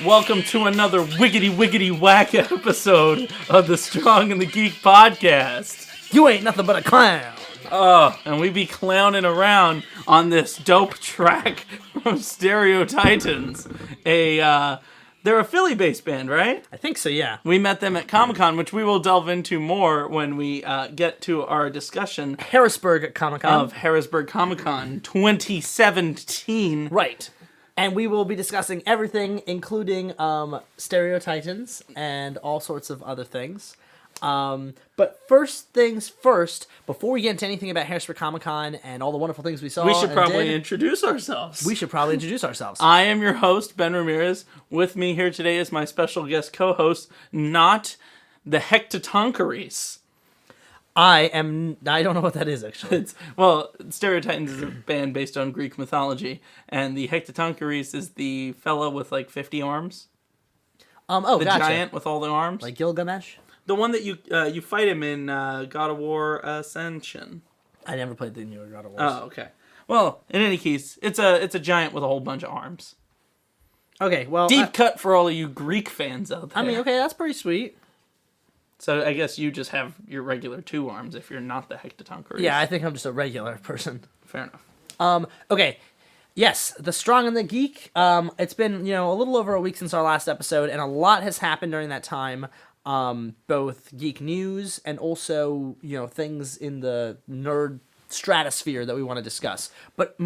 Welcome to another wiggity whack episode of the Strong and the Geek podcast. You ain't nothing but a clown. And we be clowning around on this dope track from Stereo Titans. They're a Philly-based band, right? I think so, yeah. We met them at Comic-Con, which we will delve into more when we get to our discussion Harrisburg Comic-Con. of Harrisburg Comic-Con 2017. Right. And we will be discussing everything, including Stereo Titans and all sorts of other things. But first things first, before we get into anything about Harrisburg Comic-Con and all the wonderful things we saw, We should probably introduce ourselves. We should probably introduce ourselves. I am your host, Ben Ramirez. With me here today is my special guest co-host, not the Hecatoncheires. I don't know what that is, actually. Stereo Titans is a band based on Greek mythology, and the Hecatoncheires is the fellow with like 50 arms. The gotcha. Giant with all the arms. Like Gilgamesh? The one that you fight him in God of War Ascension. I never played the newer God of War. Oh, okay. Well, in any case, it's a giant with a whole bunch of arms. Okay, well... Deep cut for all of you Greek fans out there. I mean, okay, that's pretty sweet. So I guess you just have your regular two arms if you're not the Hecatoncheires. Yeah, I think I'm just a regular person. Fair enough. Okay. Yes, the Strong and the Geek. It's been, a little over a week since our last episode, and a lot has happened during that time. Both geek news and also, things in the nerd stratosphere that we want to discuss. But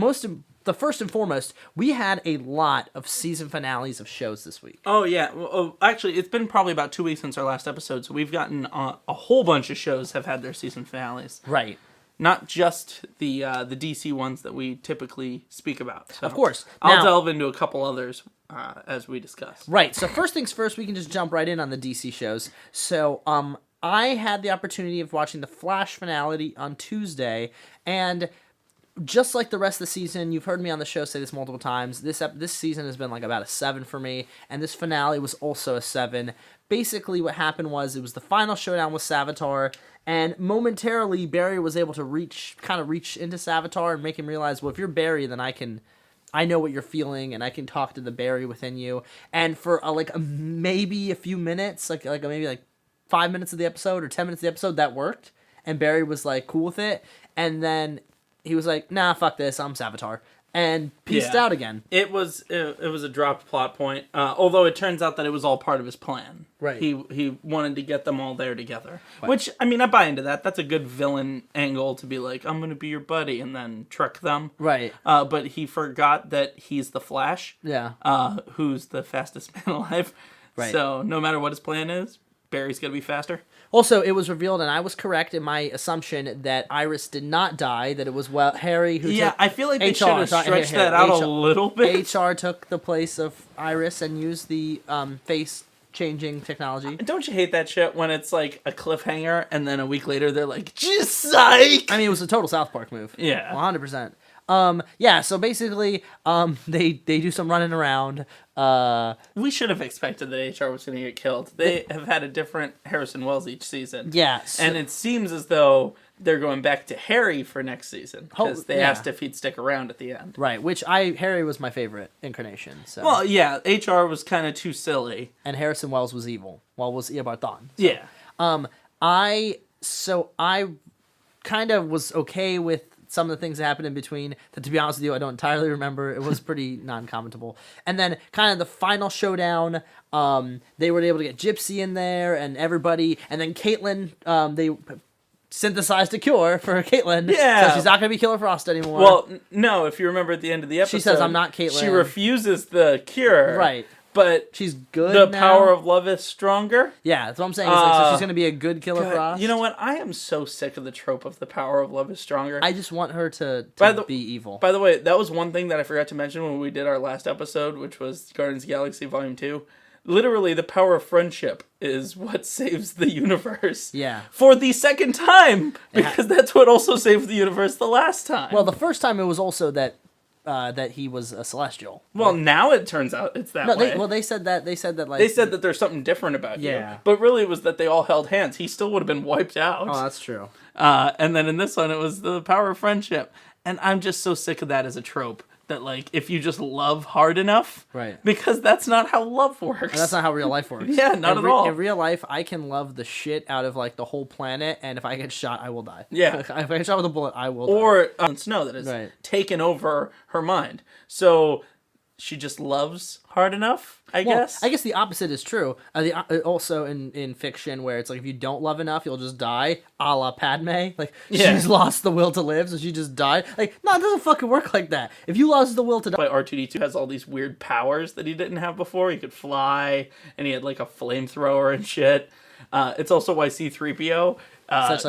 the first and foremost, we had a lot of season finales of shows this week. Oh, yeah. Well, actually, it's been probably about 2 weeks since our last episode, so we've gotten a whole bunch of shows have had their season finales. Right. Not just the DC ones that we typically speak about. So of course. I'll delve into a couple others as we discuss. Right. So first things first, we can just jump right in on the DC shows. So I had the opportunity of watching the Flash finale on Tuesday, and just like the rest of the season, you've heard me on the show say this multiple times, this season has been like about a 7 for me, and this finale was also a 7. Basically what happened was it was the final showdown with Savitar, and momentarily Barry was able to reach into Savitar and make him realize, well, if you're Barry, then I know what you're feeling, and I can talk to the Barry within you. And for maybe a few minutes, maybe 5 minutes of the episode or 10 minutes of the episode, that worked, and Barry was cool with it, and then he was like, nah, fuck this, I'm Savitar, and peaced out again. It was a dropped plot point, although it turns out that it was all part of his plan. Right. He wanted to get them all there together. Right. Which, I mean, I buy into that. That's a good villain angle to be like, I'm going to be your buddy, and then trick them. Right. But he forgot that he's the Flash. Yeah. Who's the fastest man alive. Right. So no matter what his plan is, Barry's going to be faster. Also, it was revealed, and I was correct in my assumption that Iris did not die, that it was Harry who took... I feel like they should have stretched that out a little bit. HR took the place of Iris and used the face-changing technology. Don't you hate that shit when it's like a cliffhanger, and then a week later they're like, just psych! I mean, it was a total South Park move. Yeah. 100%. So basically, they do some running around. We should have expected that HR was going to get killed. They have had a different Harrison Wells each season. Yeah. And it seems as though they're going back to Harry for next season, because they asked if he'd stick around at the end. Right, which Harry was my favorite incarnation. So. Well, yeah, HR was kind of too silly. And Harrison Wells was evil. Was Eobard. Yeah. I kind of was okay with some of the things that happened in between that, to be honest with you, I don't entirely remember. It was pretty non-commentable. And then kind of the final showdown, they were able to get Gypsy in there and everybody. And then Caitlin, they synthesized a cure for Caitlin. Yeah. So she's not going to be Killer Frost anymore. Well, no, if you remember at the end of the episode. She says, I'm not Caitlin. She refuses the cure. Right. But she's good the now. Power of love is stronger. Yeah, that's what I'm saying. So she's going to be a good Killer Frost. You know what? I am so sick of the trope of the power of love is stronger. I just want her to be evil. By the way, that was one thing that I forgot to mention when we did our last episode, which was Guardians of the Galaxy Volume 2. Literally, the power of friendship is what saves the universe. Yeah. For the second time, because that's what also saved the universe the last time. Well, the first time it was also that he was a Celestial. Well, now it turns out it's that way. They said that they said that there's something different about you. Yeah. But really, it was that they all held hands. He still would have been wiped out. Oh, that's true. And then in this one, it was the power of friendship. And I'm just so sick of that as a trope. that, like, if you just love hard enough, Right. because that's not how love works. That's not how real life works. Yeah, not at all. In real life, I can love the shit out of like the whole planet, and if I get shot, I will die. Yeah. If I get shot with a bullet, I will die. Or Snow that has Right. taken over her mind. So she just loves hard enough, I guess. I guess the opposite is true. Also in fiction, where it's like if you don't love enough, you'll just die, a la Padme. Like, she's lost the will to live, so she just died. Like, no, it doesn't fucking work like that. If you lost the will to die... But R2-D2 has all these weird powers that he didn't have before. He could fly, and he had, like, a flamethrower and shit. It's also why C-3PO...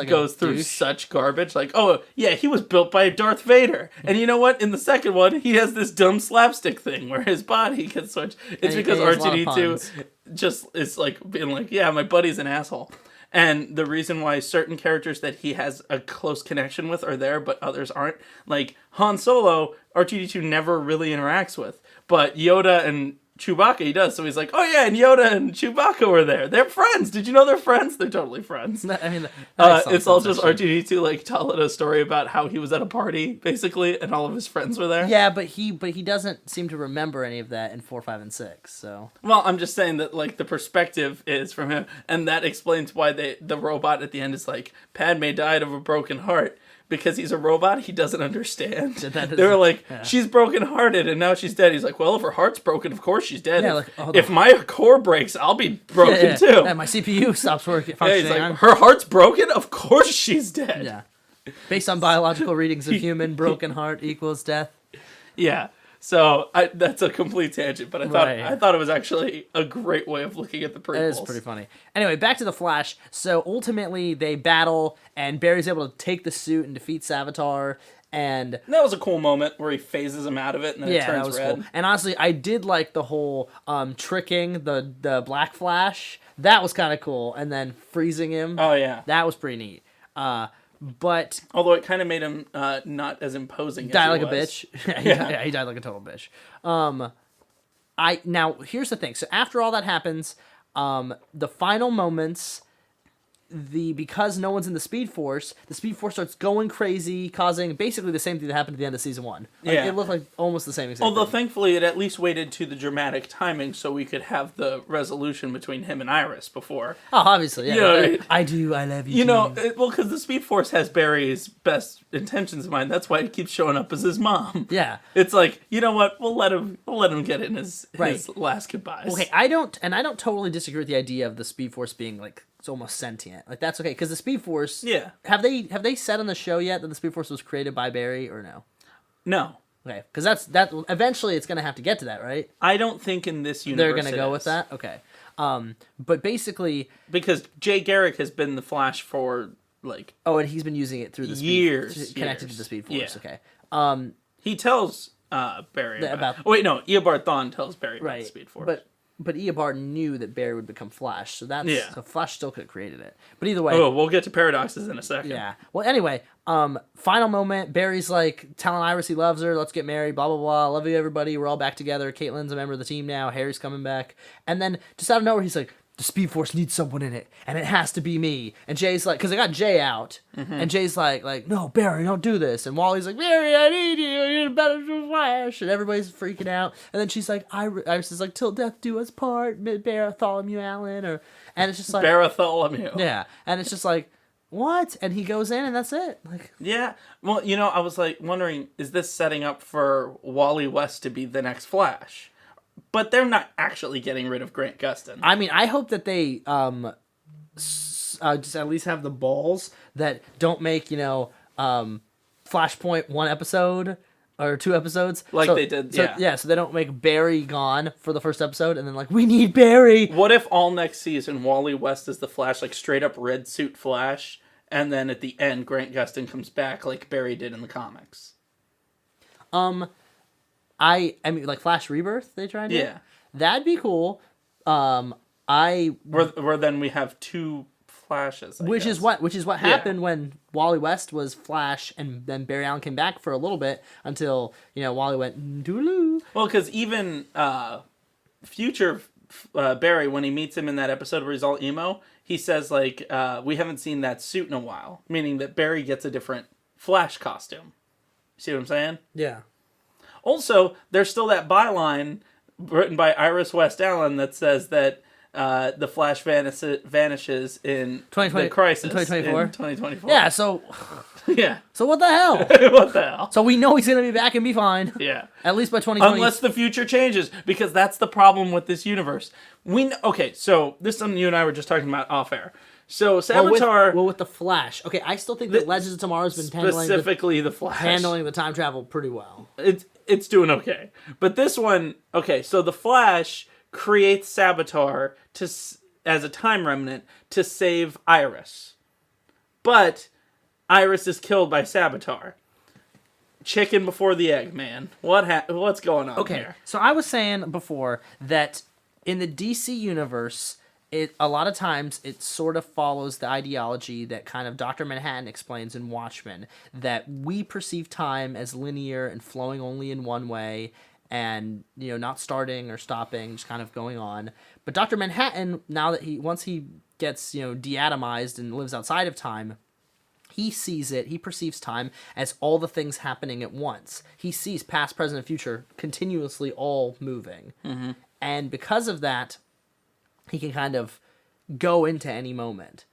goes through such garbage. Like, oh, yeah, he was built by Darth Vader. And you know what? In the second one, he has this dumb slapstick thing where his body gets switched. It's because R2-D2 just is like being like, yeah, my buddy's an asshole. And the reason why certain characters that he has a close connection with are there, but others aren't. Like, Han Solo, R2-D2 never really interacts with. But Yoda and Chewbacca, he does. So he's like, oh yeah, and Yoda and Chewbacca were there. They're friends. Did you know they're friends? They're totally friends. I mean, it's all just R2-D2 like telling a story about how he was at a party, basically, and all of his friends were there. Yeah, but he doesn't seem to remember any of that in 4, 5, and 6. So. Well, I'm just saying that like the perspective is from him, and that explains why the robot at the end is like, Padme died of a broken heart. Because he's a robot, he doesn't understand. They were like, she's brokenhearted and now she's dead. He's like, well, if her heart's broken, of course she's dead. Yeah, if my core breaks, I'll be broken too. Yeah, my CPU stops working. He's like, her heart's broken? Of course she's dead. Yeah. Based on biological readings of human, broken heart equals death. Yeah. So that's a complete tangent, but I thought it was actually a great way of looking at the prequels. It is pretty funny. Anyway, back to the Flash. So ultimately, they battle, and Barry's able to take the suit and defeat Savitar. And that was a cool moment where he phases him out of it, and then it turns that was red. Cool. And honestly, I did like the whole tricking the Black Flash. That was kind of cool. And then freezing him. Oh yeah, that was pretty neat. But although it kind of made him not as imposing. Die like a bitch. He died like a total bitch. Now here's the thing. So after all that happens, the final moments, because no one's in the Speed Force starts going crazy, causing basically the same thing that happened at the end of season 1. It looked like almost the same exact Although thing. thankfully it at least waited to the dramatic timing so we could have the resolution between him and Iris before. Oh, obviously, yeah. You know, I do, I love you. You know, because the Speed Force has Barry's best intentions in mind. That's why it keeps showing up as his mom. Yeah. It's like, you know what? We'll let him get in his last goodbyes. Okay, I don't totally disagree with the idea of the Speed Force being like it's almost sentient. Like that's okay because the Speed Force. Yeah. Have they said on the show yet that the Speed Force was created by Barry or no? No. Okay, because that eventually it's gonna have to get to that, right? I don't think in this universe they're gonna go with that. Okay. But basically because Jay Garrick has been the Flash for like and he's been using it through the years connected to the Speed Force. Yeah. Okay. He tells Barry about. Oh wait, no, Eobard Thawne tells Barry about the Speed Force. But Eobard knew that Barry would become Flash, so so Flash still could have created it. But either way, we'll get to paradoxes in a second. Yeah. Well, anyway, final moment. Barry's like telling Iris he loves her. Let's get married. Blah blah blah. Love you, everybody. We're all back together. Caitlin's a member of the team now. Harry's coming back, and then just out of nowhere, he's like, the Speed Force needs someone in it, and it has to be me. And Jay's like, because I got Jay out, and Jay's like, no, Barry, don't do this. And Wally's like, Barry, I need you. You're the better Flash. And everybody's freaking out. And then she's like, Iris is like, till death do us part, Bartholomew Allen, and it's just like Bartholomew. Yeah, and it's just like, what? And he goes in, and that's it. Like, yeah. Well, you know, I was like wondering, is this setting up for Wally West to be the next Flash? But they're not actually getting rid of Grant Gustin. I mean, I hope that they just at least have the balls that don't make, Flashpoint 1 episode or 2 episodes. They did, yeah. So they don't make Barry gone for the first episode and then like, we need Barry. What if all next season Wally West is the Flash, like straight up red suit Flash, and then at the end Grant Gustin comes back like Barry did in the comics? I mean, like Flash Rebirth, they try and do? Yeah. That'd be cool. Where then we have 2 Flashes, which is what happened when Wally West was Flash, and then Barry Allen came back for a little bit until, Wally went, dooloo. Well, because even future Barry, when he meets him in that episode where he's all emo, he says, like, we haven't seen that suit in a while, meaning that Barry gets a different Flash costume. See what I'm saying? Yeah. Also, there's still that byline written by Iris West Allen that says that the Flash vanishes in the Crisis. In 2024? In 2024. Yeah, so... Yeah. So what the hell? What the hell? So we know he's going to be back and be fine. Yeah. At least by 2020. Unless the future changes, because that's the problem with this universe. Okay, so this is something you and I were just talking about off air. So Savitar... Well, with the Flash. Okay, I still think that Legends of Tomorrow's been specifically the Flash. handling the time travel pretty well. It's doing okay. But this one... Okay, so the Flash creates Savitar as a time remnant to save Iris. But... Iris is killed by Savitar. Chicken before the egg, man. What's going on here? So I was saying before that in the DC universe, a lot of times it sort of follows the ideology that kind of Dr. Manhattan explains in Watchmen, that we perceive time as linear and flowing only in one way, and not starting or stopping, just kind of going on. But Dr. Manhattan, now that once he gets deatomized and lives outside of time, he sees it, he perceives time as all the things happening at once. He sees past, present, and future continuously all moving. Mm-hmm. And because of that, he can kind of go into any moment.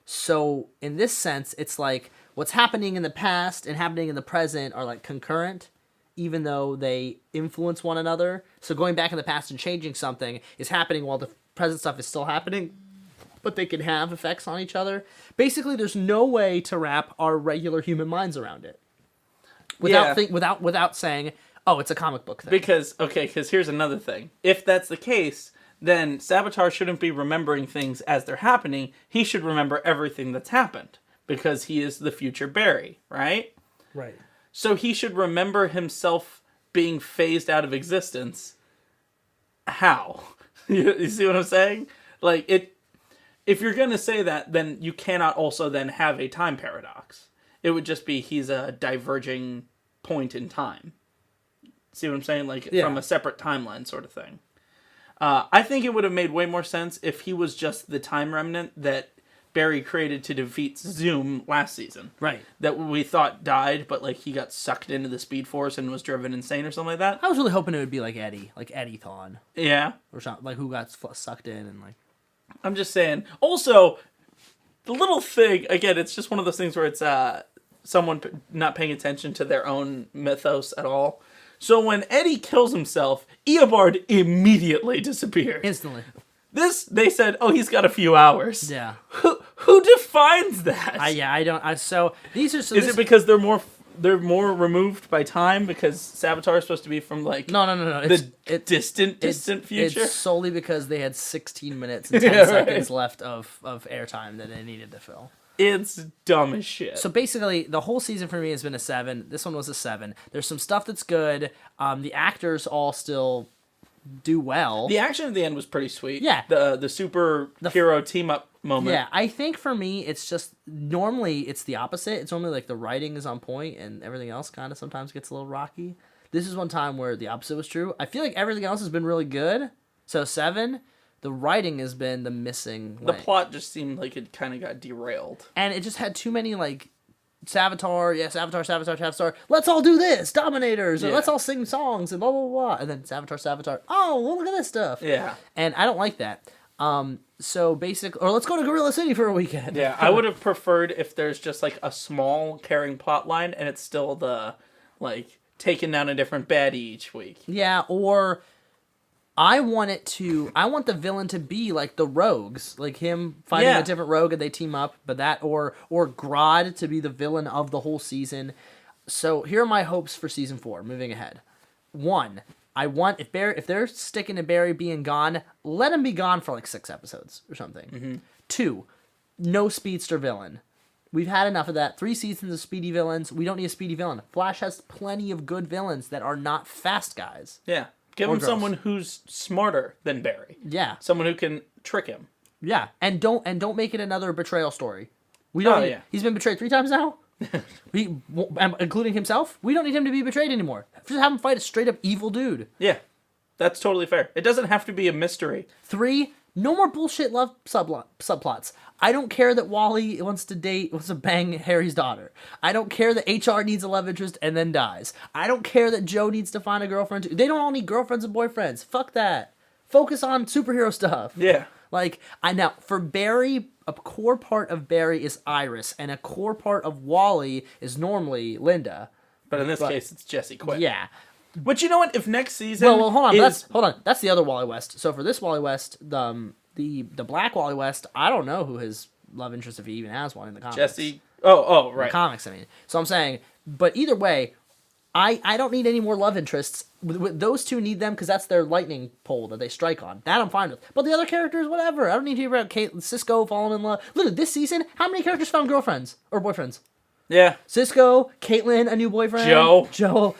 So in this sense, it's like what's happening in the past and happening in the present are like concurrent, even though they influence one another. So going back in the past and changing something is happening while the present stuff is still happening, but they can have effects on each other. Basically, there's no way to wrap our regular human minds around it without saying, oh, it's a comic book thing. Because here's another thing. If that's the case, then Savitar shouldn't be remembering things as they're happening. He should remember everything that's happened because he is the future Barry, right? Right. So he should remember himself being phased out of existence. How? You see what I'm saying? Like, if you're going to say that, then you cannot also then have a time paradox. It would just be he's a diverging point in time. See what I'm saying? Like, from a separate timeline sort of thing. I think it would have made way more sense if he was just the time remnant that Barry created to defeat Zoom last season. Right. That we thought died, but like he got sucked into the Speed Force and was driven insane or something like that. I was really hoping it would be like Eddie Thawne. Yeah. Or something, like who got sucked in and like... I'm just saying. Also, the little thing, again, it's just one of those things where it's someone not paying attention to their own mythos at all. So when Eddie kills himself, Eobard immediately disappears. Instantly. They said, oh, he's got a few hours. Yeah. Who defines that? I don't. So these are. So Is it because they're more removed by time because Savitar is supposed to be from like no. The distant future? It's solely because they had 16 minutes and 10 seconds left of airtime that they needed to fill. It's dumb as shit. So basically, the whole season for me has been a 7. This one was a 7. There's some stuff that's good. The actors all still do well. The action at the end was pretty sweet. Yeah. The hero team up moment. Yeah, I think for me, it's just, normally it's the opposite. It's normally like the writing is on point and everything else kind of sometimes gets a little rocky. This is one time where the opposite was true. I feel like everything else has been really good. So 7, the writing has been the missing link. The plot just seemed like it kind of got derailed. And it just had too many like, Savitar, let's all do this, Dominators, or let's all sing songs, and blah, blah, blah. And then Savitar, oh, well, look at this stuff. Yeah. And I don't like that. So basically, or let's go to Gorilla City for a weekend. Yeah, I would have preferred if there's just like a small carrying plot line and it's still the, like, taking down a different baddie each week. Yeah, or I want the villain to be like the rogues, like him fighting a different rogue and they team up, but that, or Grodd to be the villain of the whole season. So here are my hopes for season 4, moving ahead. 1, I want, if they're sticking to Barry being gone, let him be gone for like 6 episodes or something. Mm-hmm. 2, no speedster villain. We've had enough of that. 3 seasons of speedy villains. We don't need a speedy villain. Flash has plenty of good villains that are not fast guys. Yeah. Give him someone who's smarter than Barry. Yeah. Someone who can trick him. Yeah. And don't make it another betrayal story. We don't He's been betrayed 3 times now. Including himself. We don't need him to be betrayed anymore. Just have him fight a straight up evil dude. Yeah. That's totally fair. It doesn't have to be a mystery. 3, No more bullshit love subplots. I don't care that Wally wants to bang Harry's daughter. I don't care that HR needs a love interest and then dies. I don't care that Joe needs to find a girlfriend. They don't all need girlfriends and boyfriends. Fuck that. Focus on superhero stuff. Yeah. Like, now, for Barry, a core part of Barry is Iris, and a core part of Wally is normally Linda. But in this case, it's Jesse Quick. Yeah. But you know what? If next season, well, hold on. That's the other Wally West. So for this Wally West, the Black Wally West, I don't know who his love interest, if he even has one in the comics. Jesse. Oh, right. In the comics, I mean. So I'm saying, but either way, I don't need any more love interests. Those two need them because that's their lightning pole that they strike on. That I'm fine with. But the other characters, whatever. I don't need to hear about Cisco falling in love. Literally, this season, how many characters found girlfriends or boyfriends? Yeah. Cisco, Caitlin, a new boyfriend. Joe,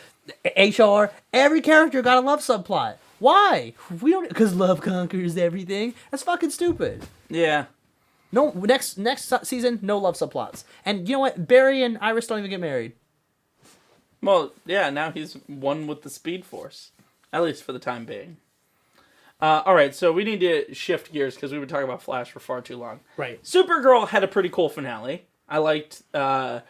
HR. Every character got a love subplot. Why? We don't, because love conquers everything. That's fucking stupid. Yeah. No, next season, no love subplots. And you know what? Barry and Iris don't even get married. Well, yeah, now he's one with the Speed Force. At least for the time being. Alright, so we need to shift gears because we've been talking about Flash for far too long. Right. Supergirl had a pretty cool finale. I liked I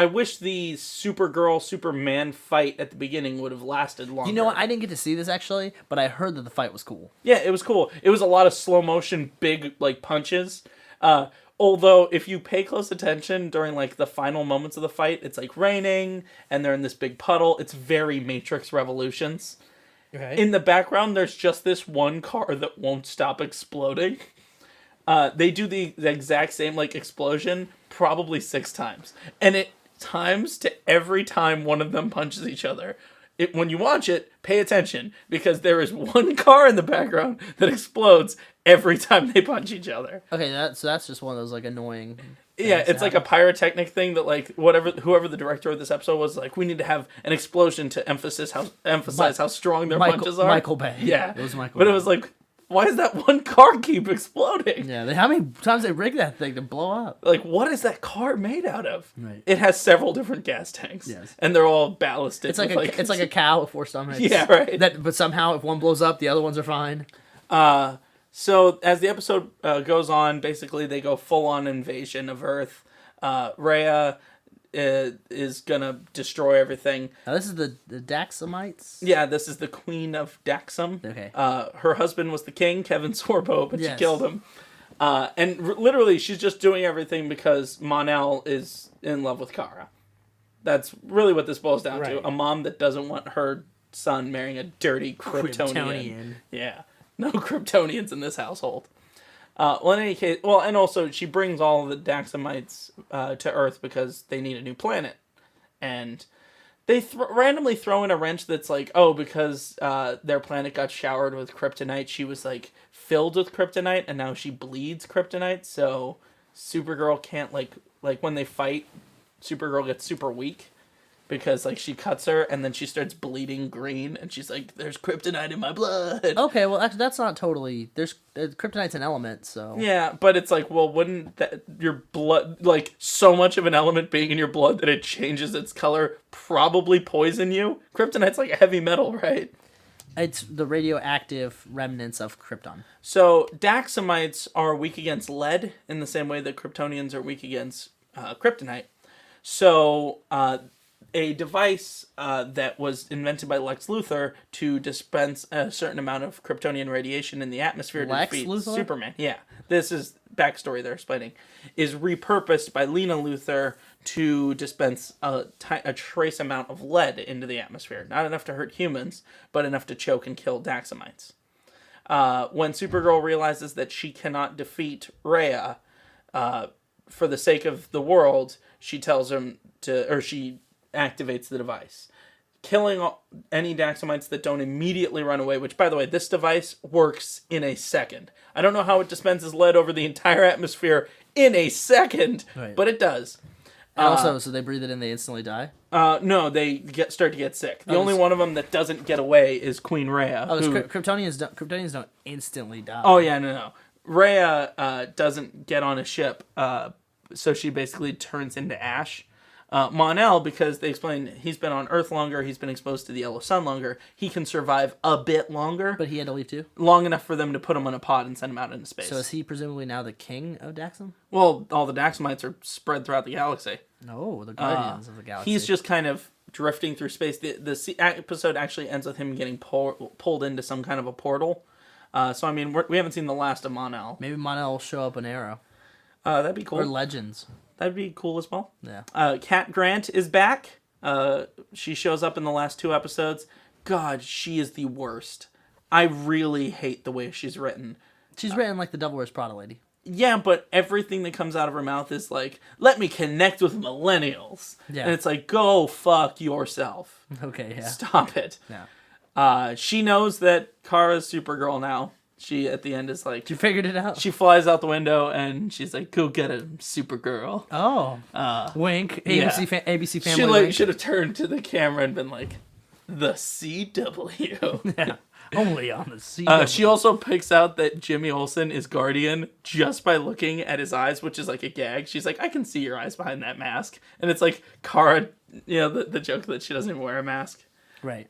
wish the Supergirl Superman fight at the beginning would have lasted longer. You know what? I didn't get to see this actually, but I heard that the fight was cool. Yeah, it was cool. It was a lot of slow motion, big like punches. Although if you pay close attention during like the final moments of the fight, it's like raining and they're in this big puddle. It's very Matrix Revolutions. Okay. In the background, there's just this one car that won't stop exploding. They do the exact same like explosion probably 6 times, and it times to every time one of them punches each other. When you watch it, pay attention because there is one car in the background that explodes every time they punch each other. Okay, so that's just one of those like annoying. Yeah, it's like a pyrotechnic thing that like whoever the director of this episode was like, we need to have an explosion to emphasize how strong their punches are. Michael Bay. Yeah, it was Michael. But Bay. It was like, why does that one car keep exploding? Yeah, how many times they rig that thing to blow up? Like, what is that car made out of? Right. It has several different gas tanks. Yes. And they're all ballasted. It's like a cow with 4 stomachs. Yeah, right. But somehow, if one blows up, the other ones are fine. So as the episode goes on, basically they go full on invasion of Earth. Rhea is gonna destroy everything. Now this is the Daxamites? Yeah, this is the Queen of Daxam. Okay. Her husband was the king, Kevin Sorbo, but she killed him. And literally, she's just doing everything because Mon-El is in love with Kara. That's really what this boils down to. A mom that doesn't want her son marrying a dirty Kryptonian. Yeah. No Kryptonians in this household. Well, in any case, and also she brings all of the Daxamites to Earth because they need a new planet. And they randomly throw in a wrench that's like, because their planet got showered with kryptonite, she was like filled with kryptonite, and now she bleeds kryptonite, so Supergirl can't like when they fight, Supergirl gets super weak. Because, like, she cuts her, and then she starts bleeding green, and she's like, there's kryptonite in my blood. Okay, well, actually, that's not totally... kryptonite's an element, so... Yeah, but it's like, well, wouldn't your blood... Like, so much of an element being in your blood that it changes its color probably poison you? Kryptonite's like a heavy metal, right? It's the radioactive remnants of Krypton. So, Daxamites are weak against lead, in the same way that Kryptonians are weak against kryptonite. So, a device that was invented by Lex Luthor to dispense a certain amount of Kryptonian radiation in the atmosphere to defeat Superman. Yeah, this is backstory they're explaining. Is repurposed by Lena Luthor to dispense a trace amount of lead into the atmosphere. Not enough to hurt humans, but enough to choke and kill Daxamites. When Supergirl realizes that she cannot defeat Rhea, for the sake of the world, she tells him she activates the device, killing any Daxamites that don't immediately run away, which, by the way, this device works in a second. I don't know how it dispenses lead over the entire atmosphere in a second, but it does. And also, so they breathe it in, they instantly die? No, they start to get sick. The only one of them that doesn't get away is Queen Rhea. Kryptonians don't instantly die. Oh, yeah, no. Rhea doesn't get on a ship, so she basically turns into ash. Mon-El, because they explain he's been on Earth longer, he's been exposed to the yellow sun longer, he can survive a bit longer. But he had to leave too? Long enough for them to put him on a pod and send him out into space. So is he presumably now the king of Daxam? Well, all the Daxamites are spread throughout the galaxy. No, the guardians of the galaxy. He's just kind of drifting through space. The episode actually ends with him getting pulled into some kind of a portal. So, I mean, we haven't seen the last of Mon-El. Maybe Mon-El will show up in Arrow. That'd be cool. Or Legends. That'd be cool as well. Yeah. Cat Grant is back. She shows up in the last 2 episodes. God, she is the worst. I really hate the way she's written. She's written like the Devil Wears Prada lady. Yeah, but everything that comes out of her mouth is like, let me connect with millennials. Yeah. And it's like, go fuck yourself. Okay, yeah. Stop it. Yeah. She knows that Kara's Supergirl now. She, at the end, is like... She figured it out. She flies out the window, and she's like, go get him, Supergirl. Oh. Wink. ABC Family She wink. Should have turned to the camera and been like, the CW. Yeah. Only on the CW. She also picks out that Jimmy Olsen is Guardian just by looking at his eyes, which is like a gag. She's like, I can see your eyes behind that mask. And it's like, Kara, the joke that she doesn't even wear a mask. Right.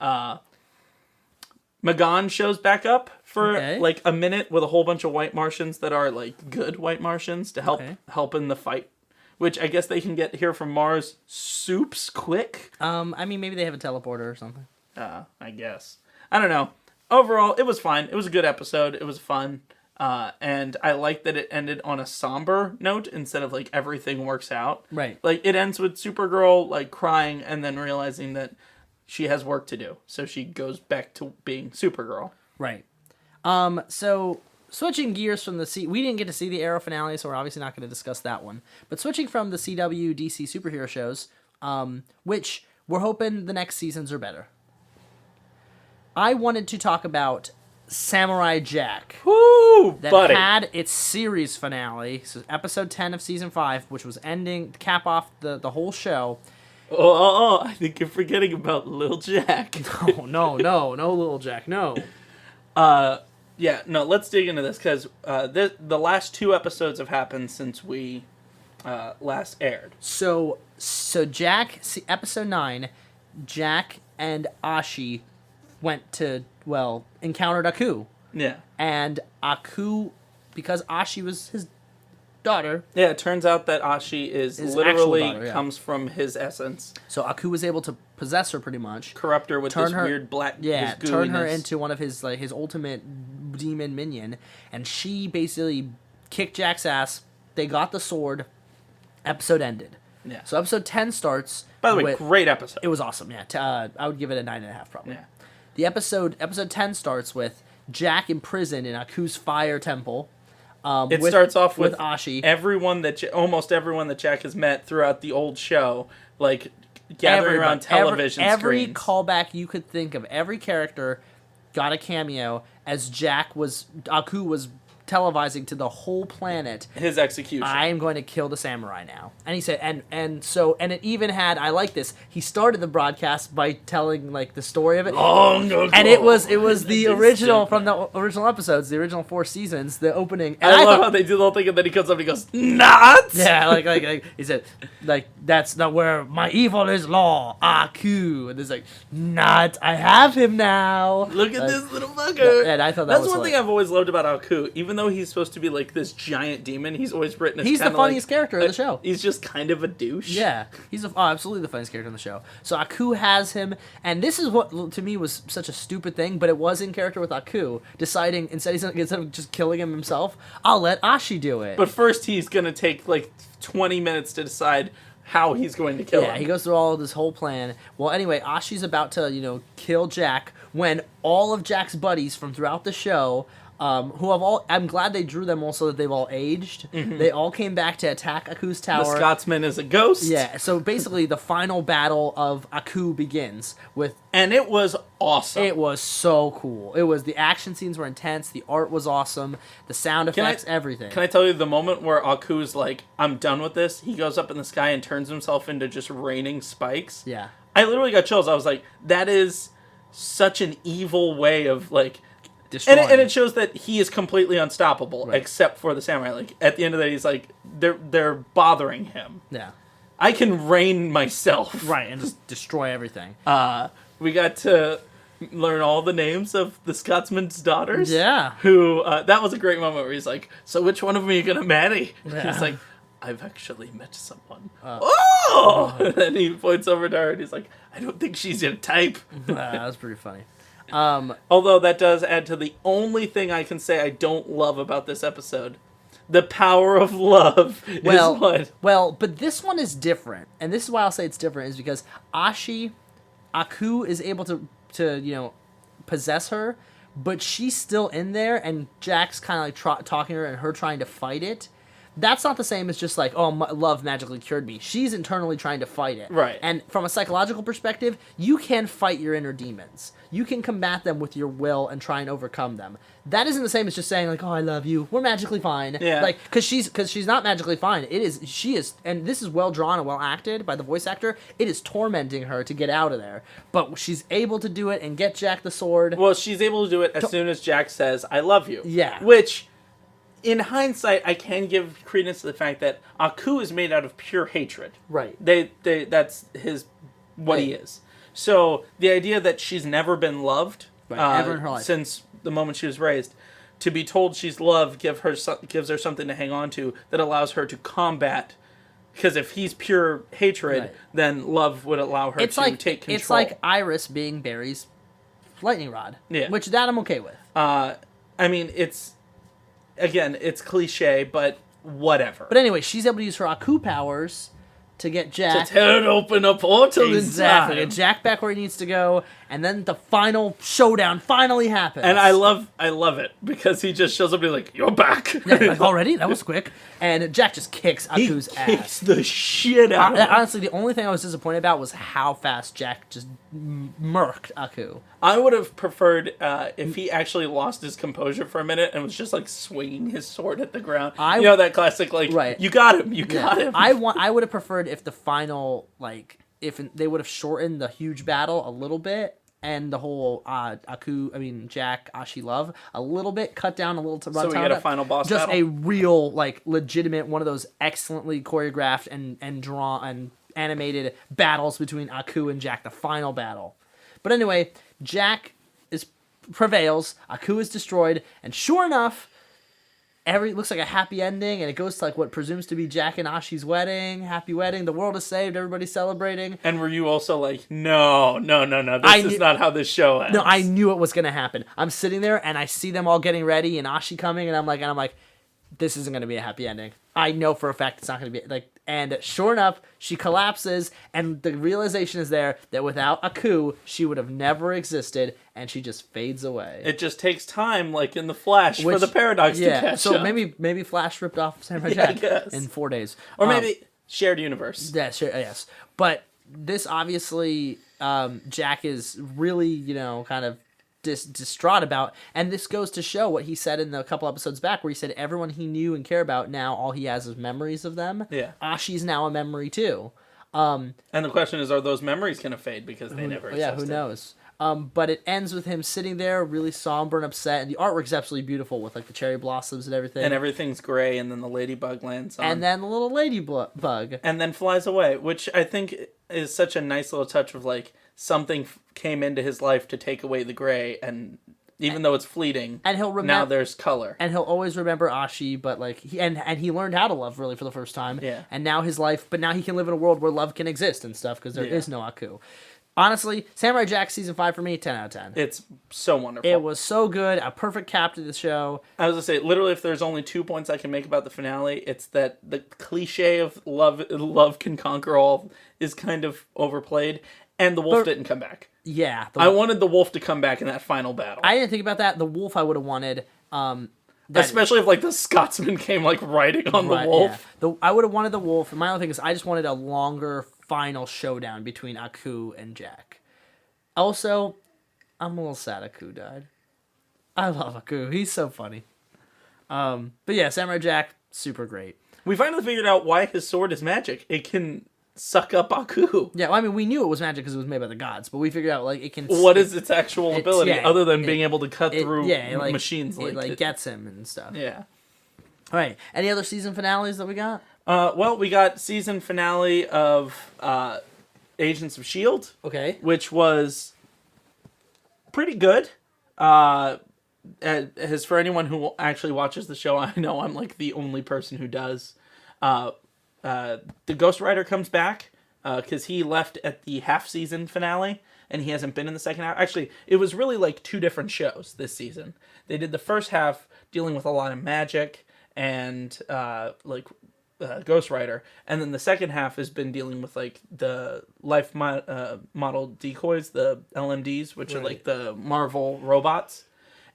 Magan shows back up for like a minute with a whole bunch of white Martians that are like good white Martians to help in the fight, which I guess they can get here from Mars soups quick. I mean, maybe they have a teleporter or something. I guess. I don't know. Overall, it was fine. It was a good episode. It was fun. And I like that it ended on a somber note instead of like everything works out. Right. Like it ends with Supergirl like crying and then realizing that she has work to do. So she goes back to being Supergirl. Right. So switching gears from we didn't get to see the Arrow finale, so we're obviously not going to discuss that one. But switching from the CW DC superhero shows, which we're hoping the next seasons are better. I wanted to talk about Samurai Jack. Woo, that buddy. Had its series finale, so episode 10 of season 5, which was ending to cap off the whole show. Oh, I think you're forgetting about Lil Jack. No, Lil Jack, no. Yeah, no, let's dig into this, because the last 2 episodes have happened since we last aired. So Jack, episode 9, Jack and Ashi went to, encountered Aku. Yeah. And Aku, because Ashi was his daughter. Yeah, it turns out that Ashi is literally daughter, comes from his essence. So Aku was able to possess her pretty much. Corrupt her with this weird black... Yeah, turn her into one of his ultimate demon minion. And she basically kicked Jack's ass. They got the sword. Episode ended. Yeah. So episode 10 starts... By the way, great episode. It was awesome, yeah. I would give it a 9.5 probably. Yeah. The episode 10 starts with Jack imprisoned in Aku's fire temple. It starts off with Ashi. Almost everyone that Jack has met throughout the old show, like gathering around television screens. Every callback you could think of, every character got a cameo as Aku was televising to the whole planet his execution. I am going to kill the samurai now. And he said, and it even had, I like this, he started the broadcast by telling like the story of it. Long ago. And it was the original from the original episodes, the original 4 seasons, the opening. And I love how they do the whole thing and then he comes up and he goes, "Not!" Yeah, like he said, like, that's not where my evil is law, Aku. And it's like, not, I have him now. Look at this little fucker. And I thought that's one thing I've always loved about Aku. Even though he's supposed to be like this giant demon, he's always written as he's the funniest character in the show. He's just kind of a douche. Yeah, he's absolutely the funniest character in the show. So Aku has him, and this is what to me was such a stupid thing, but it was in character with Aku deciding instead of just killing him himself, I'll let Ashi do it. But first, he's gonna take like 20 minutes to decide how he's going to kill him. Yeah, he goes through all of this whole plan. Well, anyway, Ashi's about to kill Jack when all of Jack's buddies from throughout the show. Who have all? I'm glad they drew them all so that they've all aged. Mm-hmm. They all came back to attack Aku's tower. The Scotsman is a ghost. Yeah. So basically, the final battle of Aku begins with, and it was awesome. It was so cool. The action scenes were intense. The art was awesome. The sound effects, everything. Can I tell you the moment where Aku's like, "I'm done with this"? He goes up in the sky and turns himself into just raining spikes. Yeah. I literally got chills. I was like, that is such an evil way of like. And it shows that he is completely unstoppable, right, except for the samurai. Like at the end of the day, he's like they're bothering him. Yeah, I can reign myself. Right, and just destroy everything. We got to learn all the names of the Scotsman's daughters. Yeah. Who, that was a great moment where he's like, so which one of them are you going to marry? Yeah. He's like, I've actually met someone. And then he points over to her and he's like, I don't think she's your type. That was pretty funny. Although that does add to the only thing I can say I don't love about this episode. The power of love is what... Well, but this one is different. And this is why I'll say it's different, is because Aku is able to possess her, but she's still in there, and Jack's kind of like talking to her and her trying to fight it. That's not the same as just like, oh, love magically cured me. She's internally trying to fight it. Right. And from a psychological perspective, you can fight your inner demons. You can combat them with your will and try and overcome them. That isn't the same as just saying like, oh, I love you. We're magically fine. Yeah. Like, because she's not magically fine. She is, and this is well drawn and well acted by the voice actor. It is tormenting her to get out of there. But she's able to do it and get Jack the sword. Well, she's able to do it as soon as Jack says, I love you. Yeah. Which... in hindsight, I can give credence to the fact that Aku is made out of pure hatred. Right. That's what he is. So the idea that she's never been loved ever in her life since the moment she was raised, to be told she's loved gives her something to hang on to that allows her to combat. Because if he's pure hatred, then love would allow her to take control. It's like Iris being Barry's lightning rod. Yeah. Which that I'm okay with. I mean, it's cliche, but whatever. But anyway, she's able to use her Aku powers to get Jack... to tear open a portal exactly. inside. Get Jack back where he needs to go, and then the final showdown finally happens. And I love it, because he just shows up and he's like, you're back! Yeah, like, already? That was quick. And Jack just kicks Aku's ass. He kicks the shit out of him. Honestly, the only thing I was disappointed about was how fast Jack just murked Aku. I would have preferred if he actually lost his composure for a minute and was just like swinging his sword at the ground. That classic like, you got him, you got him. I would have preferred if the final, like, if they would have shortened the huge battle a little bit, and the whole Jack Ashi love a little bit, cut down a little to run. So we get a final boss just battle? a real, like, legitimate one of those excellently choreographed and drawn and animated battles between Aku and Jack, the final battle. But anyway, Jack prevails, Aku is destroyed, and sure enough, looks like a happy ending, and it goes to like what presumes to be Jack and Ashi's wedding. Happy wedding, the world is saved, everybody's celebrating. And were you also like, no, this is not how this show ends? No, I knew it was gonna happen. I'm sitting there and I see them all getting ready and Ashi coming, and I'm like, this isn't gonna be a happy ending. I know for a fact it's not gonna be like. And sure enough, she collapses, and the realization is there that without Aku, she would have never existed, and she just fades away. It just takes time, like in the Flash, for the paradox to catch up. So maybe Flash ripped off Samurai Jack in 4 days. Or maybe shared universe. Yeah, yes. But this obviously, Jack is really, kind of distraught about, and this goes to show what he said in the couple episodes back, where he said everyone he knew and cared about, now all he has is memories of them. Yeah. Ashi's now a memory too. And the question is, are those memories going to fade because they never existed? Yeah, who knows? But it ends with him sitting there really somber and upset, and the artwork's absolutely beautiful with like the cherry blossoms and everything. And everything's gray, and then the ladybug lands on. And then the little ladybug. And then flies away, which I think is such a nice little touch of like, something came into his life to take away the gray, and even though it's fleeting, and he'll now there's color, and he'll always remember Ashi. But like he learned how to love really for the first time. Yeah. And now his life, but now he can live in a world where love can exist and stuff because there is no Aku. Honestly, Samurai Jack season 5 for me, 10 out of 10. It's so wonderful. It was so good, a perfect cap to the show. I was gonna say, literally, if there's only 2 points I can make about the finale, it's that the cliche of love can conquer all is kind of overplayed. And the wolf didn't come back. Yeah. I wanted the wolf to come back in that final battle. I didn't think about that. The wolf I would have wanted. Especially if like the Scotsman came like riding on the wolf. Yeah. I would have wanted the wolf. And my other thing is I just wanted a longer final showdown between Aku and Jack. Also, I'm a little sad Aku died. I love Aku. He's so funny. But yeah, Samurai Jack, super great. We finally figured out why his sword is magic. It can suck up Aku. Yeah, well, I mean, we knew it was magic because it was made by the gods, but we figured out, like, it can... What is its actual ability, other than being able to cut through machines? It gets him and stuff. Yeah. All right, any other season finales that we got? Well, we got season finale of Agents of S.H.I.E.L.D. Okay. Which was pretty good. As for anyone who actually watches the show, I know I'm like the only person who does. The Ghost Rider comes back because he left at the half-season finale, and he hasn't been in the second half. Actually, it was really like two different shows this season. They did the first half dealing with a lot of magic and Ghost Rider, and then the second half has been dealing with like the life model decoys, the LMDs, which are like the Marvel robots,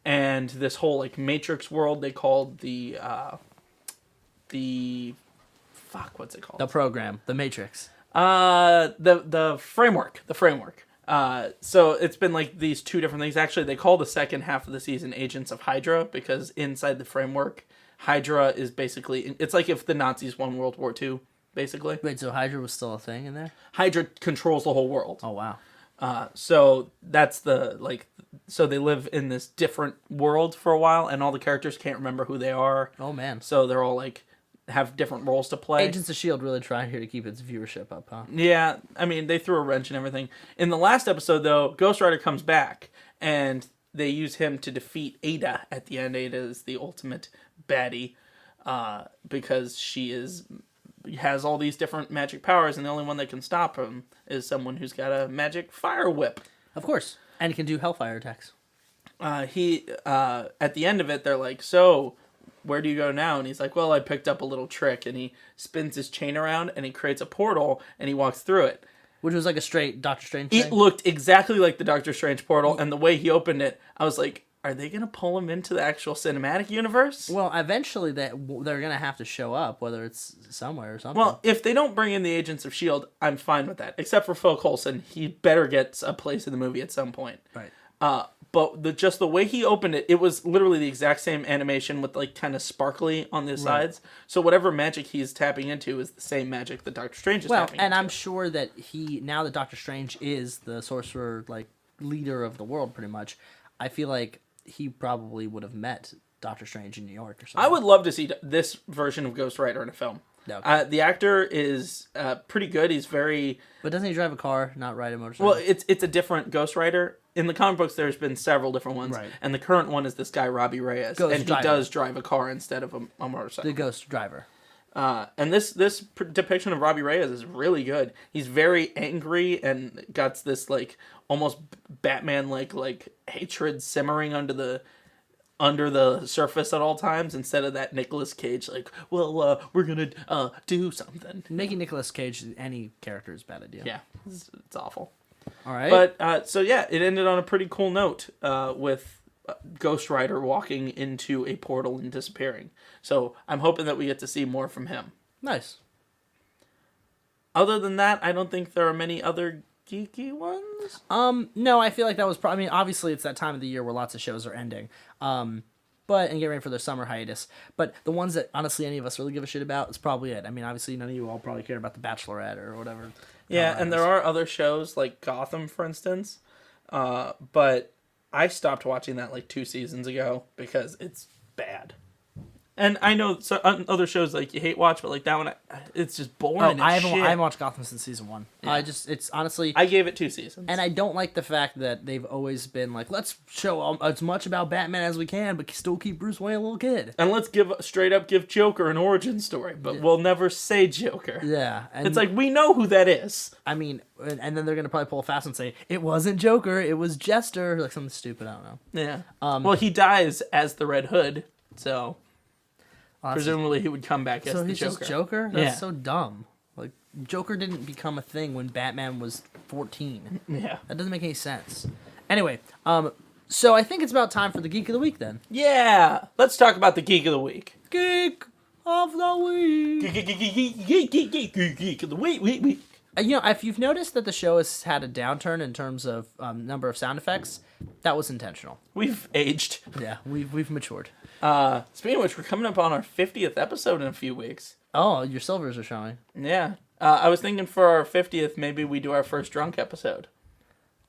and this whole like Matrix world they called the what's it called? The program, the Matrix. The framework. So it's been like these two different things. Actually, they call the second half of the season Agents of Hydra because inside the framework, Hydra is basically, it's like if the Nazis won World War II, basically. Wait, so Hydra was still a thing in there? Hydra controls the whole world. Oh, wow. So that's so they live in this different world for a while, and all the characters can't remember who they are. Oh, man. So they're all like, have different roles to play. Agents of S.H.I.E.L.D. really trying here to keep its viewership up, huh? Yeah, I mean, they threw a wrench and everything. In the last episode, though, Ghost Rider comes back, and they use him to defeat Ada at the end. Ada is the ultimate baddie because she has all these different magic powers, and the only one that can stop him is someone who's got a magic fire whip. Of course. And he can do hellfire attacks. At the end of it, they're like, so, where do you go now? And he's like, well, I picked up a little trick. And he spins his chain around, and he creates a portal, and he walks through it. Which was like a straight Doctor Strange thing? It looked exactly like the Doctor Strange portal, and the way he opened it, I was like, are they going to pull him into the actual cinematic universe? Well, eventually they're going to have to show up, whether it's somewhere or something. Well, if they don't bring in the Agents of S.H.I.E.L.D., I'm fine with that. Except for Phil Coulson. He better get a place in the movie at some point. Right. But just the way he opened it, it was literally the exact same animation with like kind of sparkly on the sides. So whatever magic he's tapping into is the same magic that Doctor Strange is tapping into. I'm sure that now that Doctor Strange is the sorcerer, like, leader of the world pretty much, I feel like he probably would have met Doctor Strange in New York or something. I would love to see this version of Ghost Rider in a film. Okay. The actor is pretty good. He's very... But doesn't he drive a car, not ride a motorcycle? Well, it's a different Ghost Rider. In the comic books, there's been several different ones. Right. And the current one is this guy, Robbie Reyes. He does drive a car instead of a motorcycle. The Ghost driver. And this depiction of Robbie Reyes is really good. He's very angry and got this like almost Batman like hatred simmering under the surface at all times, instead of that Nicolas Cage like, well, we're gonna do something. Making Nicolas Cage any character is a bad idea. Yeah, it's awful. All right. But so yeah, it ended on a pretty cool note with Ghost Rider walking into a portal and disappearing. So I'm hoping that we get to see more from him. Nice. Other than that, I don't think there are many other geeky ones. No, I feel like that was I mean, obviously it's that time of the year where lots of shows are ending. But and get ready for their summer hiatus. But the ones that honestly any of us really give a shit about is probably it. I mean, obviously none of you all probably care about The Bachelorette or whatever. Yeah, and there are other shows like Gotham, for instance. But I stopped watching that like 2 seasons ago because it's bad. And I know other shows like you hate watch, but like that one, it's just boring. I haven't watched Gotham since season 1. Yeah. It's honestly, I gave it 2 seasons, and I don't like the fact that they've always been like, let's show as much about Batman as we can, but still keep Bruce Wayne a little kid, and let's give Joker an origin story, but we'll never say Joker. Yeah, and it's like we know who that is. I mean, and then they're gonna probably pull a fast and say it wasn't Joker, it was Jester, like something stupid. I don't know. Yeah. Well, he dies as the Red Hood, so. Presumably he would come back as the Joker. So he's just Joker? That's so dumb. Like, Joker didn't become a thing when Batman was 14. Yeah. That doesn't make any sense. Anyway, so I think it's about time for the Geek of the Week then. Yeah! Let's talk about the Geek of the Week. Geek of the Week! Geek of the Week. You know, if you've noticed that the show has had a downturn in terms of number of sound effects, that was intentional. We've aged. Yeah, we've matured. Speaking of which, we're coming up on our 50th episode in a few weeks. Oh, your silvers are showing. Yeah. I was thinking for our 50th, maybe we do our first drunk episode.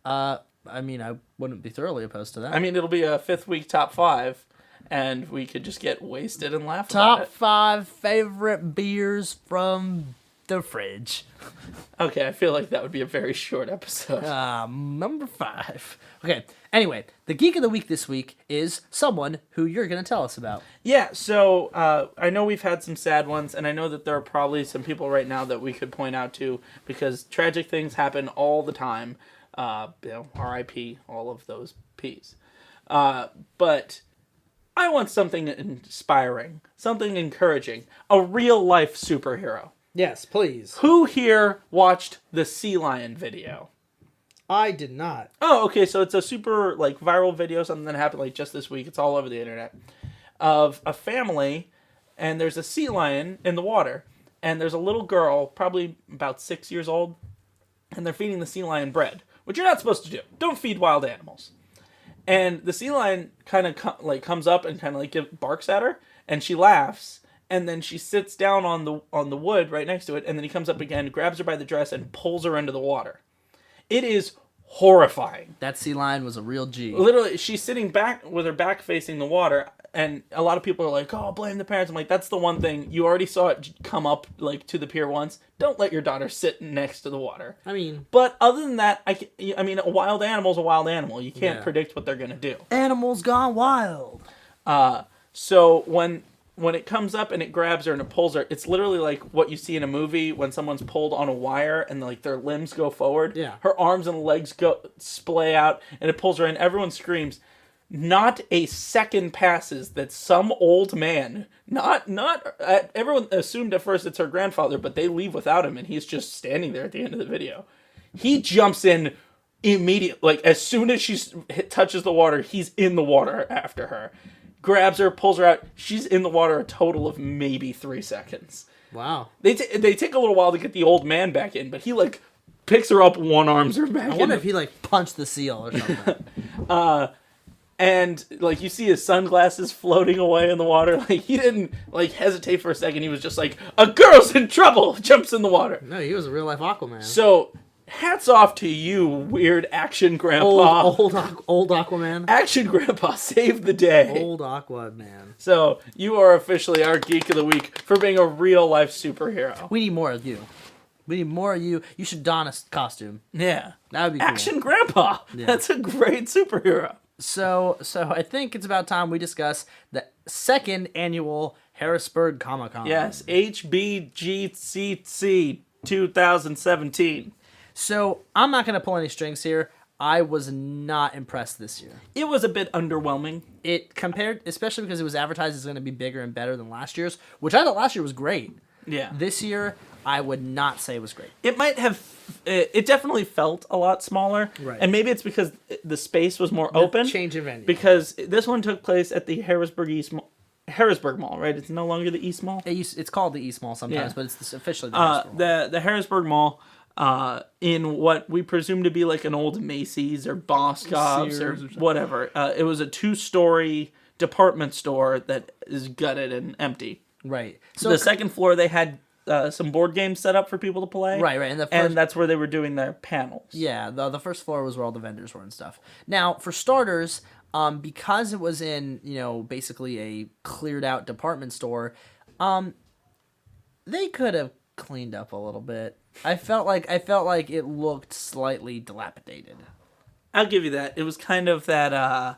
I mean, I wouldn't be thoroughly opposed to that. I mean, it'll be a 5th week top 5. and we could just get wasted and laugh about it. Top 5 favorite beers from the fridge. Okay, I feel like that would be a very short episode. Number 5. Okay, anyway, the Geek of the Week this week is someone who you're going to tell us about. Yeah, so I know we've had some sad ones, and I know that there are probably some people right now that we could point out to, because tragic things happen all the time. R.I.P., all of those P's. But I want something inspiring, something encouraging, a real-life superhero. Yes, please. Who here watched the sea lion video? I did not. Oh, okay, so it's a super, viral video, something that happened, just this week. It's all over the internet. Of a family, and there's a sea lion in the water. And there's a little girl, probably about 6 years old, and they're feeding the sea lion bread, which you're not supposed to do. Don't feed wild animals. And the sea lion kind of comes up and kind of barks at her, and she laughs. And then she sits down on the wood right next to it, and then he comes up again, grabs her by the dress, and pulls her into the water. It is horrifying. That sea lion was a real G. Literally, she's sitting back with her back facing the water, and a lot of people are like, "Oh, blame the parents." I'm like, that's the one thing. You already saw it come up to the pier once. Don't let your daughter sit next to the water. But other than that, a wild animal's a wild animal. You can't predict what they're gonna do. Animals gone wild. So when it comes up and it grabs her and it pulls her, it's literally like what you see in a movie when someone's pulled on a wire and their limbs go forward. Yeah. Her arms and legs splay out, and it pulls her in. Everyone screams. Not a second passes that some old man, everyone assumed at first it's her grandfather, but they leave without him, and he's just standing there at the end of the video. He jumps in immediately, as soon as she touches the water, he's in the water after her. Grabs her, pulls her out. She's in the water a total of maybe 3 seconds. Wow. They take a little while to get the old man back in, but he picks her up, one arms her back in. I wonder if he punched the seal or something. And you see his sunglasses floating away in the water. He didn't hesitate for a second. He was just like, a girl's in trouble. Jumps in the water. No, he was a real life Aquaman. So hats off to you, weird action grandpa. Old Aquaman. Action grandpa saved the day. Old Aquaman. So you are officially our Geek of the Week for being a real life superhero. We need more of you. You should don a costume. Yeah. That would be cool. Action grandpa. Yeah. That's a great superhero. So I think it's about time we discuss the 2nd annual Harrisburg Comic-Con. Yes, HBGCC 2017. So I'm not going to pull any strings here. I was not impressed this year. It was a bit underwhelming. It compared, especially because it was advertised as going to be bigger and better than last year's, which I thought last year was great. Yeah. This year, I would not say it was great. It definitely felt a lot smaller. Right. And maybe it's because the space was more open. Change of venue. Because this one took place at the Harrisburg Mall, right? It's no longer the East Mall? It's called the East Mall sometimes, but it's officially the Harrisburg Mall. The Harrisburg Mall, in what we presume to be an old Macy's or Boscov's or whatever. It was a 2-story department store that is gutted and empty. Right. So the second floor, they had some board games set up for people to play. Right. And that's where they were doing their panels. Yeah, the first floor was where all the vendors were and stuff. Now, for starters, because it was in, basically a cleared out department store, they could have cleaned up a little bit. I felt like it looked slightly dilapidated. I'll give you that. It was kind of that,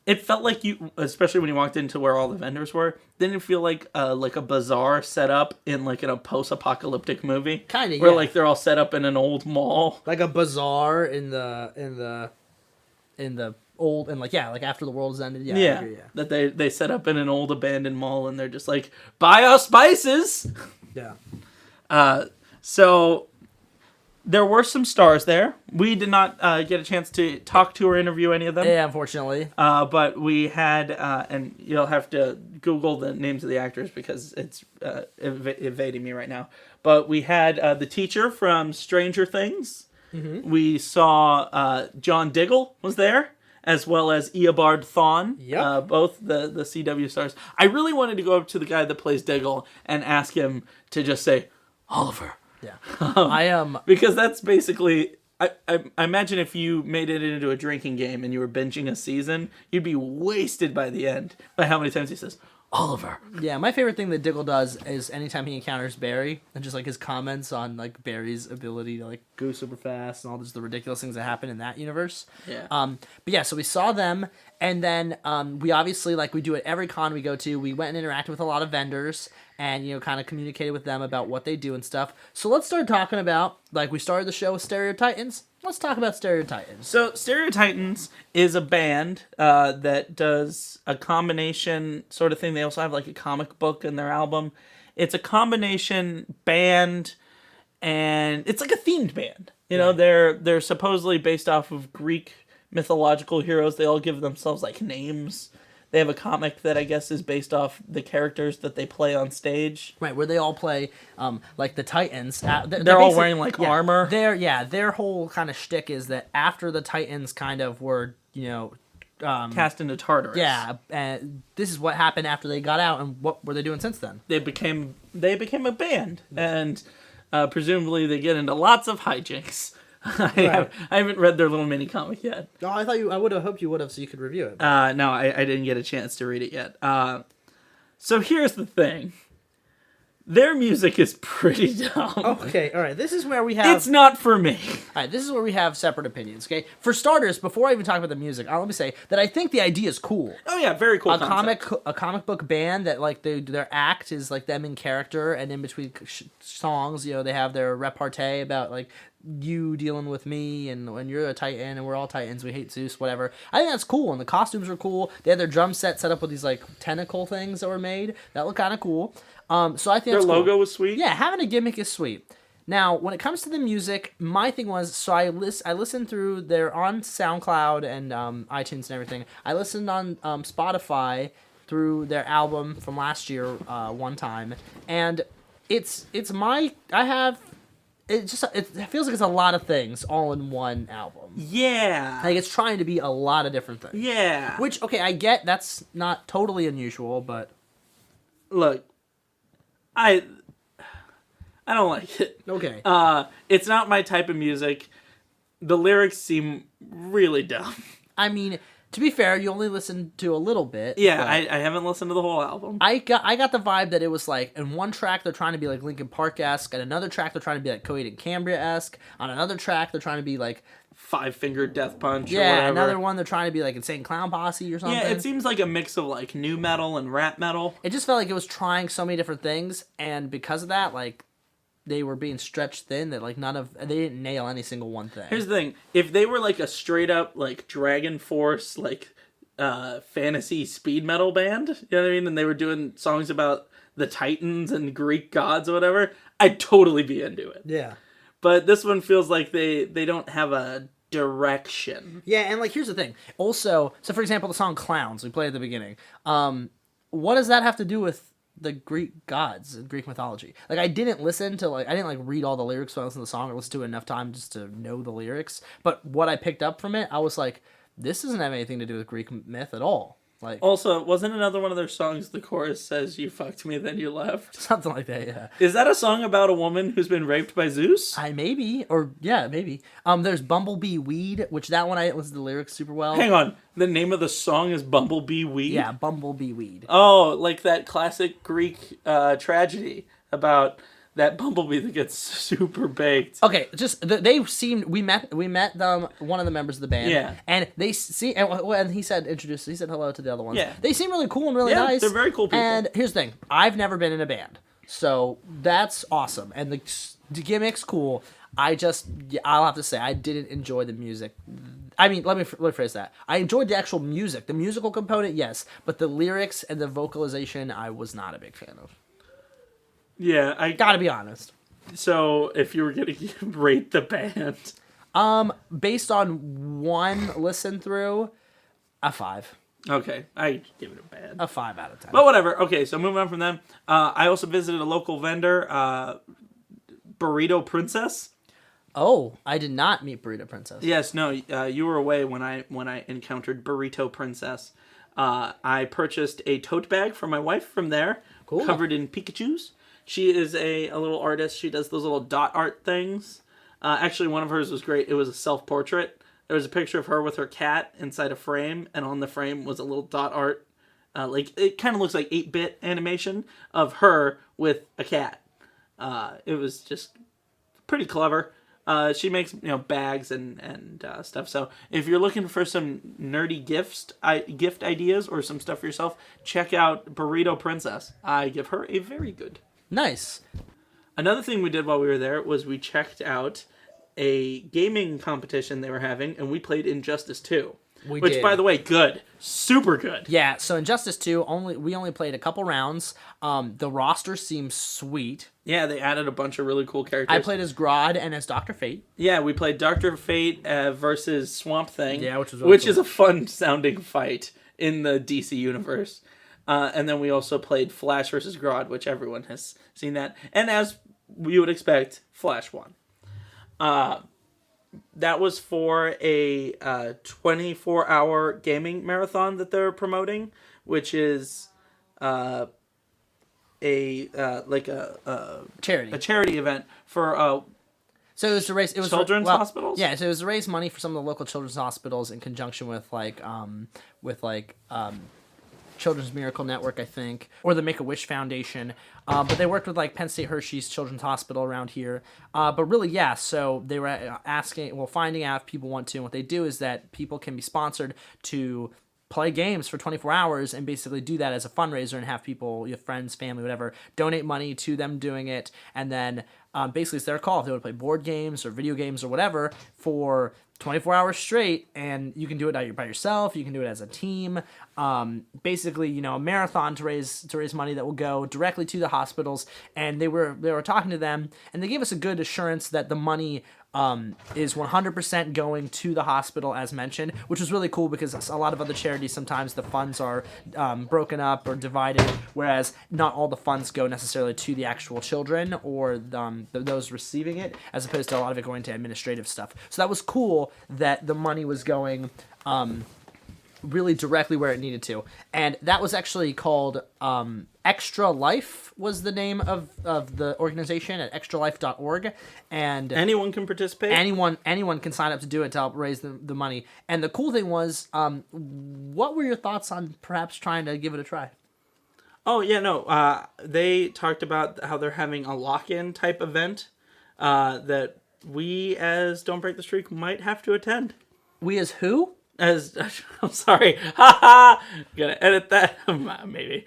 it felt like you, especially when you walked into where all the vendors were, didn't it feel like a bazaar set up in in a post-apocalyptic movie? Kind of, where they're all set up in an old mall, like a bazaar in the old after the world has ended. Yeah. That they set up in an old abandoned mall, and they're just like, buy our spices. Yeah. So there were some stars there. We did not get a chance to talk to or interview any of them. Yeah, unfortunately. But we had, and you'll have to Google the names of the actors because it's evading me right now. But we had the teacher from Stranger Things. Mm-hmm. We saw John Diggle was there, as well as Eobard Thawne. Yep. Both the CW stars. I really wanted to go up to the guy that plays Diggle and ask him to just say, Oliver. Yeah. Because that's basically I imagine if you made it into a drinking game and you were binging a season, you'd be wasted by the end by how many times he says, Oliver. Yeah, my favorite thing that Diggle does is anytime he encounters Barry, and just like his comments on like Barry's ability to like go super fast and all the ridiculous things that happen in that universe. Yeah. But yeah, so we saw them, and then we obviously, like we do at every con we go to, we went and interacted with a lot of vendors and, kind of communicated with them about what they do and stuff. So let's start talking about, like we started the show with Stereo Titans. Let's talk about Stereo Titans. So Stereo Titans is a band that does a combination sort of thing. They also have like a comic book in their album. It's a combination band, and it's like a themed band. They're supposedly based off of Greek mythological heroes. They all give themselves like names. They have a comic that I guess is based off the characters that they play on stage. Right, where they all play, like the Titans. They're all wearing like armor. Their whole kind of shtick is that after the Titans kind of were, cast into Tartarus. Yeah, and this is what happened after they got out, and what were they doing since then? They became a band, and presumably they get into lots of hijinks. I haven't read their little mini comic yet. Oh, I would have hoped you would have, so you could review it. No, I didn't get a chance to read it yet. So here's the thing. Their music is pretty dumb. Okay, all right. This is where we have... It's not for me. All right, this is where we have separate opinions, okay? For starters, before I even talk about the music, let me say that I think the idea is cool. Oh, yeah, very cool A comic book band that, like, their act is, like, them in character, and in between songs, they have their repartee about, like, you dealing with me, and when you're a Titan, and we're all Titans, we hate Zeus, whatever. I think that's cool, and the costumes are cool. They had their drum set up with these, like, tentacle things that were made. That looked kind of cool. So I think their logo was sweet. Yeah, having a gimmick is sweet. Now, when it comes to the music, my thing was, so I listened through, they're on SoundCloud and iTunes and everything. I listened on Spotify through their album from last year one time, and it feels like it's a lot of things all in one album. Yeah. Like it's trying to be a lot of different things. Yeah. Which, okay, I get that's not totally unusual, but... Look, I don't like it. Okay. It's not my type of music. The lyrics seem really dumb. I mean, to be fair, you only listened to a little bit. Yeah, I haven't listened to the whole album. I got the vibe that it was like, in one track they're trying to be like Linkin Park-esque, and another track they're trying to be like Coheed and Cambria-esque, on another track they're trying to be like... Five Finger Death Punch or whatever. Yeah, another one they're trying to be like Insane Clown Posse or something. Yeah, it seems like a mix of like nu metal and rap metal. It just felt like it was trying so many different things, and because of that, like, they were being stretched thin that like they didn't nail any single one thing. Here's the thing. If they were like a straight up like Dragon Force, like fantasy speed metal band, you know what I mean? And they were doing songs about the Titans and Greek gods or whatever, I'd totally be into it. Yeah. But this one feels like they don't have a direction. Yeah, and like here's the thing. Also, so for example, the song Clowns we played at the beginning. What does that have to do with the Greek gods and Greek mythology? Like I didn't read all the lyrics when I listened to the song or listen to it enough time just to know the lyrics. But what I picked up from it, I was like, this doesn't have anything to do with Greek myth at all. Like, also, wasn't another one of their songs the chorus says, "You fucked me, then you left"? Something like that, yeah. Is that a song about a woman who's been raped by Zeus? Maybe. There's Bumblebee Weed, which that one I listened to the lyrics super well. Hang on. The name of the song is Bumblebee Weed? Yeah, Bumblebee Weed. Oh, like that classic Greek tragedy about that bumblebee that gets super baked. Okay, they seemed we met them, one of the members of the band. Yeah. And they see and he said hello to the other ones. Yeah. They seem really cool and really nice. They're very cool people. And here's the thing, I've never been in a band. So that's awesome. And the gimmick's cool. I'll have to say I didn't enjoy the music. I mean, let me rephrase that. I enjoyed the actual music. The musical component, yes, but the lyrics and the vocalization I was not a big fan of. Yeah, I gotta be honest. So, if you were gonna rate the band, based on one listen through, a 5. Okay, I give it a 5 out of 10. But whatever. Okay, so moving on from them, I also visited a local vendor, Burrito Princess. Oh, I did not meet Burrito Princess. Yes, no, you were away when I encountered Burrito Princess. I purchased a tote bag for my wife from there, covered in Pikachus. She is a little artist. She does those little dot art things. Actually, one of hers was great. It was a self-portrait. There was a picture of her with her cat inside a frame, and on the frame was a little dot art. It kind of looks like 8-bit animation of her with a cat. It was just pretty clever. She makes bags and stuff. So if you're looking for some nerdy gift ideas or some stuff for yourself, check out Burrito Princess. I give her a very good. Nice. Another thing we did while we were there was we checked out a gaming competition they were having, and we played Injustice 2. Which, by the way, good. Super good. Yeah, so Injustice 2, we only played a couple rounds. The roster seems sweet. Yeah, they added a bunch of really cool characters. I played as Grodd and as Dr. Fate. Yeah, we played Dr. Fate versus Swamp Thing. Yeah, which cool. Is a fun-sounding fight in the DC universe. And then we also played Flash versus Grodd, which everyone has seen that. And as you would expect, Flash won. That was for a 24-hour gaming marathon that they're promoting, which is a charity event for so it was to raise children's hospitals. Yeah, so it was to raise money for some of the local children's hospitals in conjunction with Children's Miracle Network, I think, or the Make-A-Wish Foundation. But they worked with Penn State Hershey's Children's Hospital around here. But really, yeah, so they were finding out if people want to. And what they do is that people can be sponsored to play games for 24 hours and basically do that as a fundraiser and have people, your friends, family, whatever, donate money to them doing it. And then basically it's their call if they want to play board games or video games or whatever for 24 hours straight, and you can do it by yourself. You can do it as a team. Basically, a marathon to raise money that will go directly to the hospitals. And they were talking to them, and they gave us a good assurance that the money is 100% going to the hospital, as mentioned, which was really cool because a lot of other charities, sometimes the funds are broken up or divided, whereas not all the funds go necessarily to the actual children or those receiving it, as opposed to a lot of it going to administrative stuff. So that was cool that the money was going really directly where it needed to. And that was actually called Extra Life was the name of the organization at extralife.org. And anyone can participate? Anyone can sign up to do it to help raise the money. And the cool thing was, what were your thoughts on perhaps trying to give it a try? Oh, yeah, no. They talked about how they're having a lock-in type event that we, as Don't Break the Streak, might have to attend. We as who? I'm sorry. Haha. Gonna edit that. Maybe.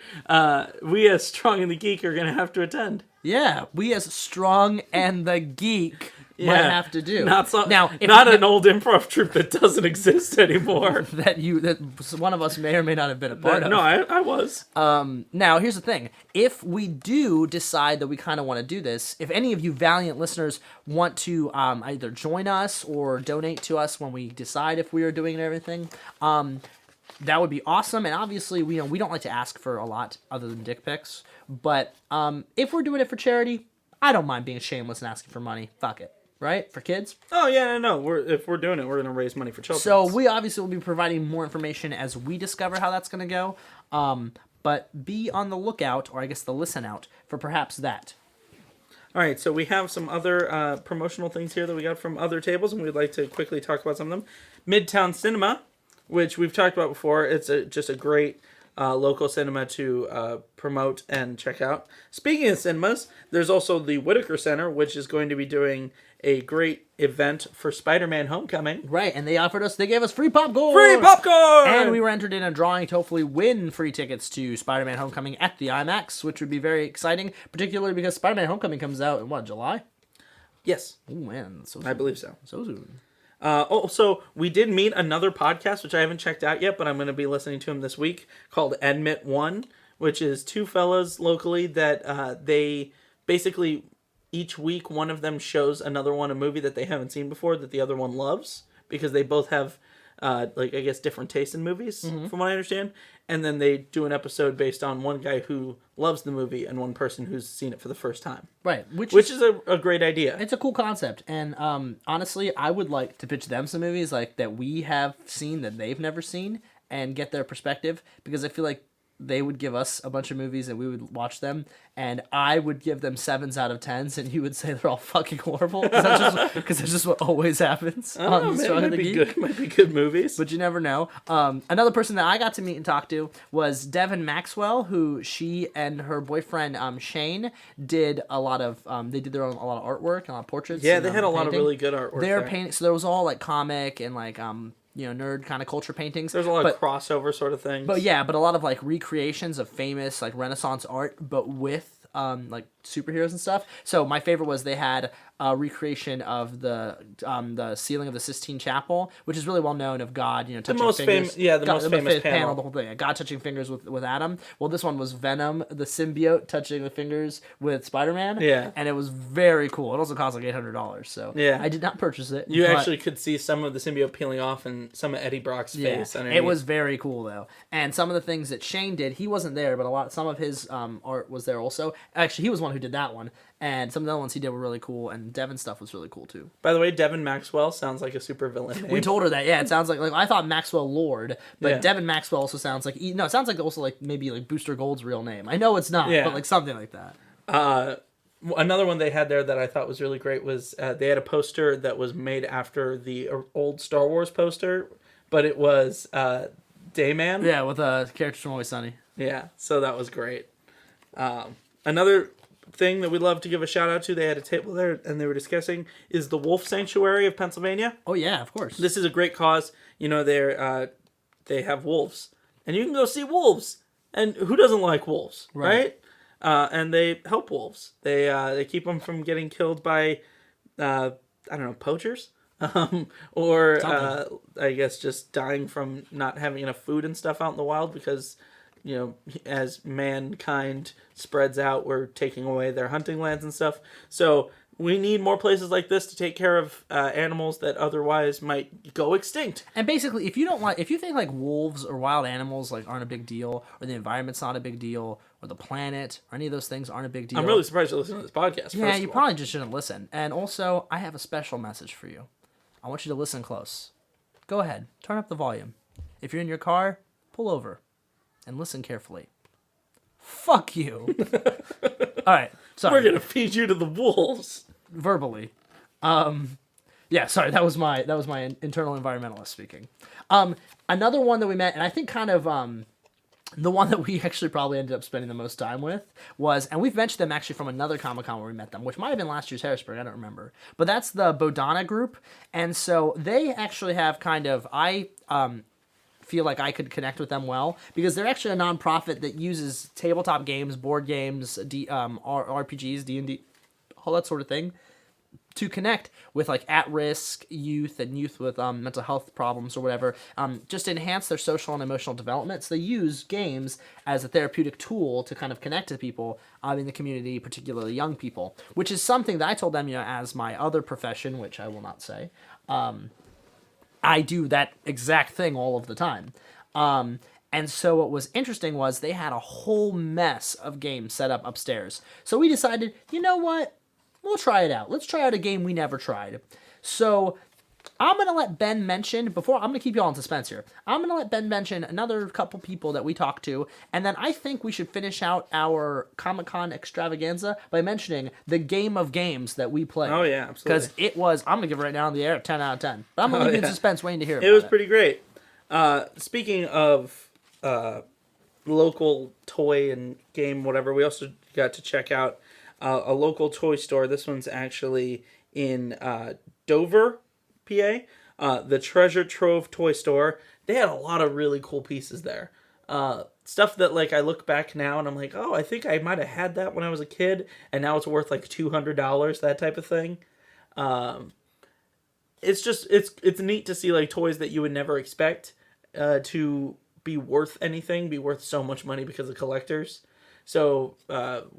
We as Strong and the Geek are gonna have to attend. Yeah, we as Strong and the Geek might have to do. Not an old improv troupe that doesn't exist anymore. that one of us may or may not have been a part of. No, I was. Now, here's the thing. If we do decide that we kind of want to do this, if any of you valiant listeners want to either join us or donate to us when we decide if we are doing it and everything, that would be awesome. And obviously, we don't like to ask for a lot other than dick pics. But if we're doing it for charity, I don't mind being shameless and asking for money. Fuck it. Right? For kids? Oh, yeah, no. If we're doing it, we're going to raise money for children. So we obviously will be providing more information as we discover how that's going to go. But be on the lookout, or I guess the listen out, for perhaps that. All right, so we have some other promotional things here that we got from other tables, and we'd like to quickly talk about some of them. Midtown Cinema, which we've talked about before. It's just a great local cinema to promote and check out. Speaking of cinemas, there's also the Whitaker Center, which is going to be doing a great event for Spider-Man Homecoming. Right, and they gave us free popcorn! Free popcorn! And we were entered in a drawing to hopefully win free tickets to Spider-Man Homecoming at the IMAX, which would be very exciting, particularly because Spider-Man Homecoming comes out in, July? Yes. Oh, man. So soon. I believe so. So soon. So we did meet another podcast, which I haven't checked out yet, but I'm going to be listening to him this week, called Admit One, which is two fellas locally that they basically... Each week, one of them shows another one a movie that they haven't seen before that the other one loves, because they both have, different tastes in movies, from what I understand. And then they do an episode based on one guy who loves the movie and one person who's seen it for the first time. Right. Which is a great idea. It's a cool concept. And honestly, I would like to pitch them some movies that we have seen that they've never seen and get their perspective, because I feel like they would give us a bunch of movies and we would watch them, and I would give them 7s out of 10s, and you would say they're all fucking horrible because that's just what always happens. I don't know, man, might be good movies, but you never know. Another person that I got to meet and talk to was Devin Maxwell, who she and her boyfriend Shane did a lot of. They did a lot of artwork and a lot of portraits. Yeah, they had a lot of really good artwork. They're painting, so there was all like comic and like nerd kind of culture paintings. There's a lot of crossover sort of things. But a lot of like recreations of famous like Renaissance art, but with like superheroes and stuff. So my favorite was they had a recreation of the ceiling of the Sistine Chapel, which is really well known of God, touching the most fingers. The most famous panel. The whole thing. God touching fingers with Adam. Well, this one was Venom, the symbiote, touching the fingers with Spider-Man. Yeah. And it was very cool. It also cost like $800. So yeah. I did not purchase it. You actually could see some of the symbiote peeling off and some of Eddie Brock's face underneath. It was very cool though. And some of the things that Shane did, he wasn't there, but some of his art was there also. Actually, he was one who did that one. And some of the other ones he did were really cool, and Devin's stuff was really cool too. By the way, Devin Maxwell sounds like a super villain name. We told her that. Yeah, it sounds like I thought Maxwell Lord, but Devin Maxwell also sounds like it sounds like also like maybe like Booster Gold's real name. I know it's not, but like something like that. Another one they had there that I thought was really great was they had a poster that was made after the old Star Wars poster, but it was Dayman. Yeah, with characters from Always Sunny. Yeah, so that was great. Another thing that we'd love to give a shout out to, they had a table there and they were discussing, is the Wolf Sanctuary of Pennsylvania. Oh yeah, of course. This is a great cause. They have wolves, and you can go see wolves, and who doesn't like wolves, right? And they help wolves. They keep them from getting killed by poachers, or I guess just dying from not having enough food and stuff out in the wild because, as mankind spreads out, we're taking away their hunting lands and stuff. So we need more places like this to take care of animals that otherwise might go extinct. And basically, if you think like wolves or wild animals like aren't a big deal, or the environment's not a big deal, or the planet, or any of those things aren't a big deal. I'm really surprised you listen to this podcast. Yeah, you probably just shouldn't listen. And also, I have a special message for you. I want you to listen close. Go ahead, turn up the volume. If you're in your car, pull over and listen carefully. Fuck you. All right, sorry. We're gonna feed you to the wolves verbally. Yeah, sorry. That was my internal environmentalist speaking. Another one that we met, and I think kind of the one that we actually probably ended up spending the most time with was, and we've mentioned them actually from another Comic-Con where we met them, which might have been last year's Harrisburg, I don't remember. But that's the Bodana group, and so they actually have kind of, feel like I could connect with them well, because they're actually a nonprofit that uses tabletop games, board games, RPGs, D&D, all that sort of thing, to connect with like at-risk youth and youth with mental health problems or whatever, just to enhance their social and emotional development. So they use games as a therapeutic tool to kind of connect to people in the community, particularly young people, which is something that I told them, as my other profession, which I will not say, I do that exact thing all of the time. And so what was interesting was they had a whole mess of games set up upstairs. So we decided, you know what? We'll try it out. Let's try out a game we never tried. So I'm going to let Ben mention, I'm going to keep you all in suspense here. I'm going to let Ben mention another couple people that we talked to, and then I think we should finish out our Comic-Con extravaganza by mentioning the game of games that we played. Oh, yeah, absolutely. Because it was, I'm going to give it right now on the air, 10 out of 10. But I'm going to leave you in suspense waiting to hear about it. It was pretty great. Speaking of local toy and game, whatever, we also got to check out a local toy store. This one's actually in Dover, PA. The Treasure Trove Toy Store. They had a lot of really cool pieces there. Stuff that like I look back now and I'm like, oh, I think I might have had that when I was a kid, and now it's worth like $200, that type of thing. It's just it's neat to see like toys that you would never expect to be worth anything, be worth so much money because of collectors. So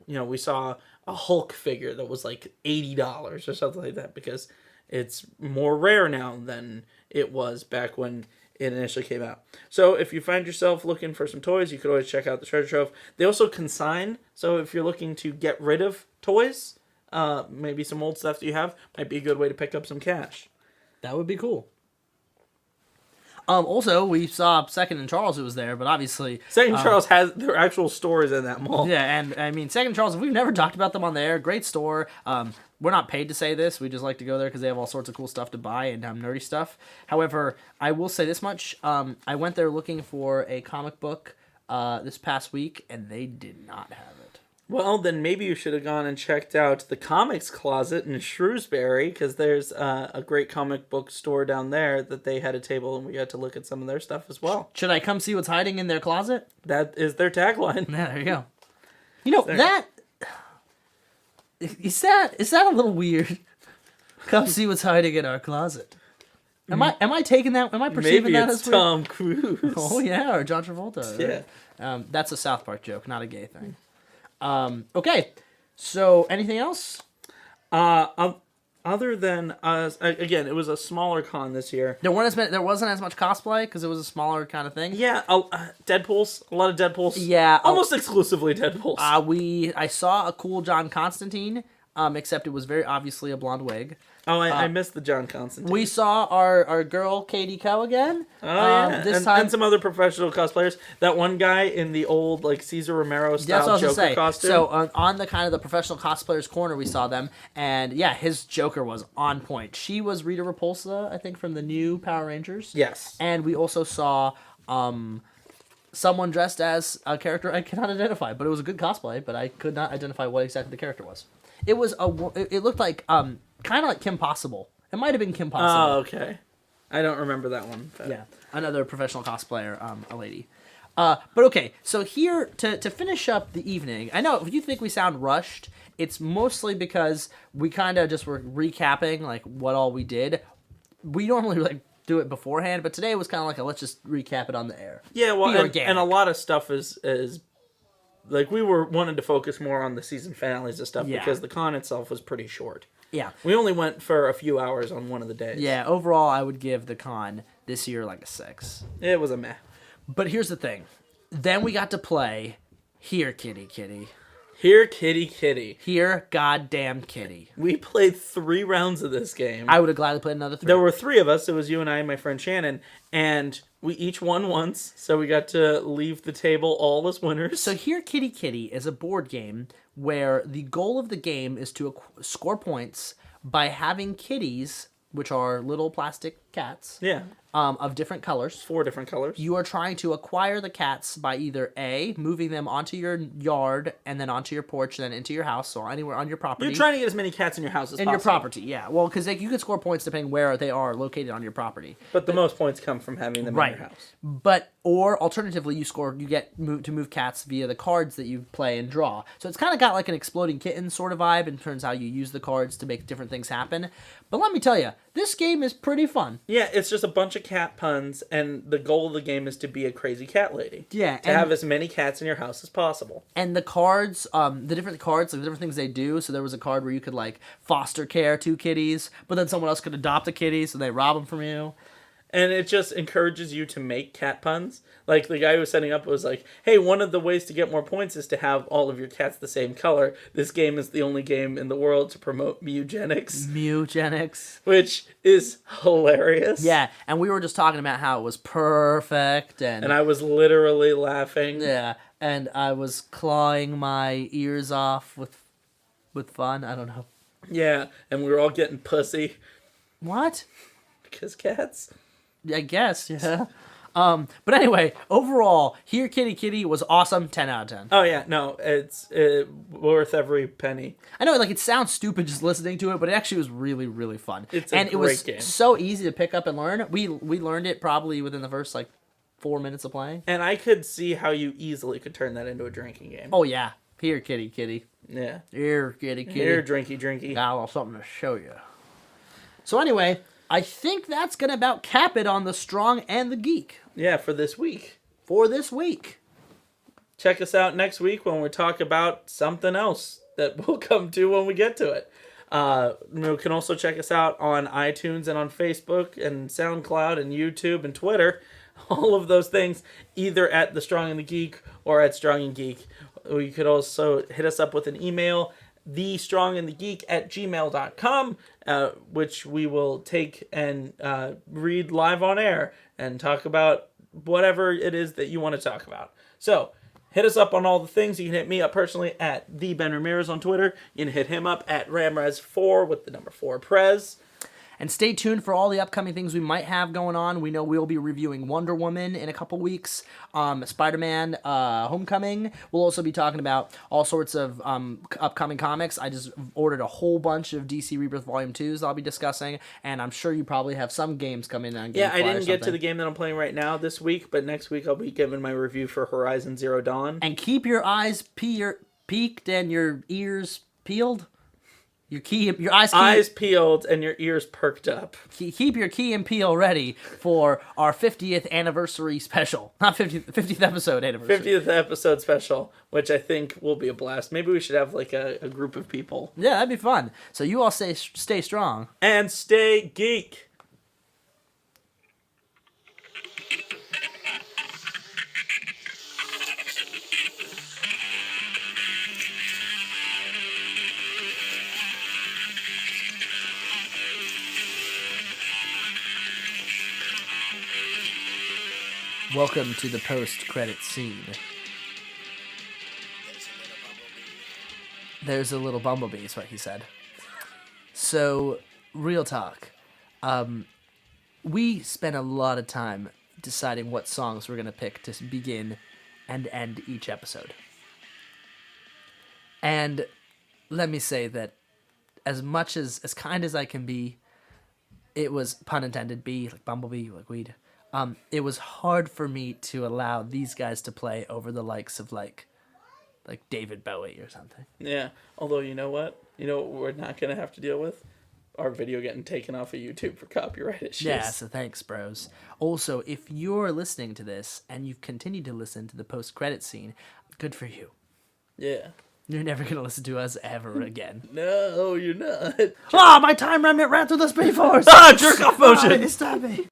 we saw a Hulk figure that was like $80 or something like that, because it's more rare now than it was back when it initially came out. So if you find yourself looking for some toys, you could always check out the Treasure Trove. They also consign, so if you're looking to get rid of toys, maybe some old stuff that you have, might be a good way to pick up some cash. That would be cool. Also, we saw Second and Charles who was there, but obviously... Second Charles has their actual stores in that mall. Yeah, and I mean, Second Charles, we've never talked about them on there. Great store. We're not paid to say this. We just like to go there because they have all sorts of cool stuff to buy and nerdy stuff. However, I will say this much. I went there looking for a comic book this past week, and they did not have it. Well, then maybe you should have gone and checked out the Comics Closet in Shrewsbury, because there's a great comic book store down there that they had a table, and we got to look at some of their stuff as well. Should I come see what's hiding in their closet? That is their tagline. Yeah, there you go. You know, that... Is that a little weird? Come see what's hiding in our closet. Am I taking that? Am I perceiving that as weird? Tom Cruise. Oh yeah, or John Travolta. Yeah. Right? That's a South Park joke, not a gay thing. Okay, so anything else? Other than us, again, it was a smaller con this year. There wasn't as much cosplay because it was a smaller kind of thing. Yeah, Deadpools, a lot of Deadpools. Yeah, almost exclusively Deadpools. I saw a cool John Constantine, except it was very obviously a blonde wig. Oh, I missed the John Constantine. We saw our girl Katie Coe again. Oh, yeah. This time. And some other professional cosplayers. That one guy in the old, like, Cesar Romero style Joker costume. So on the kind of the professional cosplayers corner, we saw them. And yeah, his Joker was on point. She was Rita Repulsa, I think, from the new Power Rangers. Yes. And we also saw someone dressed as a character I cannot identify. But it was a good cosplay, but I could not identify what exactly the character was. It was it looked like... kind of like Kim Possible. It might have been Kim Possible. Oh, okay. I don't remember that one. But... Yeah, another professional cosplayer, a lady. But okay, so here, to finish up the evening, I know if you think we sound rushed, it's mostly because we kind of just were recapping, like, what all we did. We normally, like, do it beforehand, but today was kind of like let's just recap it on the air. Yeah, well, and a lot of stuff is like, we wanted to focus more on the season finales and stuff because the con itself was pretty short. Yeah. We only went for a few hours on one of the days. Yeah, overall, I would give the con this year like a 6. It was a meh. But here's the thing. Then we got to play Here, Kitty Kitty. Here, Kitty Kitty. Here, goddamn kitty. We played 3 rounds of this game. I would have gladly played another 3. There were 3 of us. It was you and I and my friend Shannon. And we each won once, so we got to leave the table all as winners. So Here, Kitty Kitty is a board game where the goal of the game is to score points by having kitties, which are little plastic cats, of different colors. 4 different colors. You are trying to acquire the cats by either A, moving them onto your yard and then onto your porch, then into your house, so anywhere on your property. You're trying to get as many cats in your house as possible. In your property, yeah. Well, because you can score points depending where they are located on your property. But the most points come from having them in your house. Or alternatively, you get to move cats via the cards that you play and draw. So it's kind of got like an exploding kitten sort of vibe in terms of how you use the cards to make different things happen. But let me tell you, this game is pretty fun. Yeah, it's just a bunch of cat puns, and the goal of the game is to be a crazy cat lady. Yeah. To have as many cats in your house as possible. And the cards, the different cards, like the different things they do. So there was a card where you could like foster care 2 kitties, but then someone else could adopt a kitty, so they rob them from you. And it just encourages you to make cat puns. Like, the guy who was setting up was like, hey, one of the ways to get more points is to have all of your cats the same color. This game is the only game in the world to promote eugenics. Eugenics. Which is hilarious. Yeah, and we were just talking about how it was perfect. And I was literally laughing. Yeah, and I was clawing my ears off with fun. I don't know. Yeah, and we were all getting pussy. What? Because cats. I guess, yeah. But anyway, overall, Here Kitty Kitty was awesome, 10 out of 10. Oh yeah, no, it's worth every penny. I know, like, it sounds stupid just listening to it, but it actually was really, really fun. It's a great game. So easy to pick up and learn. We learned it probably within the first, 4 minutes of playing. And I could see how you easily could turn that into a drinking game. Oh yeah, Here Kitty Kitty. Yeah. Here Kitty Kitty. Here, drinky. Got a little something to show you. So anyway, I think that's going to about cap it on the Strong and the Geek. Yeah, for this week. Check us out next week when we talk about something else that we'll come to when we get to it. You can also check us out on iTunes and on Facebook and SoundCloud and YouTube and Twitter. All of those things, either at The Strong and the Geek or at Strong and Geek. You could also hit us up with an email, thestrongandthegeek@gmail.com, which we will take and read live on air and talk about whatever it is that you want to talk about. So, hit us up on all the things. You can hit me up personally at the Ben Ramirez on Twitter. You can hit him up at Ramrez4 with the number 4 Prez. And stay tuned for all the upcoming things we might have going on. We know we'll be reviewing Wonder Woman in a couple weeks, Spider-Man Homecoming. We'll also be talking about all sorts of upcoming comics. I just ordered a whole bunch of DC Rebirth Volume 2s I'll be discussing, and I'm sure you probably have some games coming on. Yeah, I didn't get to the game that I'm playing right now this week, but next week I'll be giving my review for Horizon Zero Dawn. And keep your eyes peaked and your ears peeled. Your eyes peeled and your ears perked up. Keep your key and peel ready for our 50th anniversary special. Not 50th episode anniversary. 50th episode special, which I think will be a blast. Maybe we should have like a group of people. Yeah, that'd be fun. So you all stay strong. And stay geek. Welcome to the post-credit scene. There's a little bumblebee, is what he said. So, real talk. We spent a lot of time deciding what songs we're going to pick to begin and end each episode. And let me say that as much as kind as I can be, it was, pun intended, bee, like bumblebee, like weed. It was hard for me to allow these guys to play over the likes of like David Bowie or something. Yeah, although you know what we're not going to have to deal with? Our video getting taken off of YouTube for copyright issues. Yeah, so thanks, bros. Also, if you're listening to this and you've continued to listen to the post-credit scene, good for you. Yeah. You're never going to listen to us ever again. No, you're not. Ah, my time remnant ran through the Speed Force! Jerk off motion! Stop me.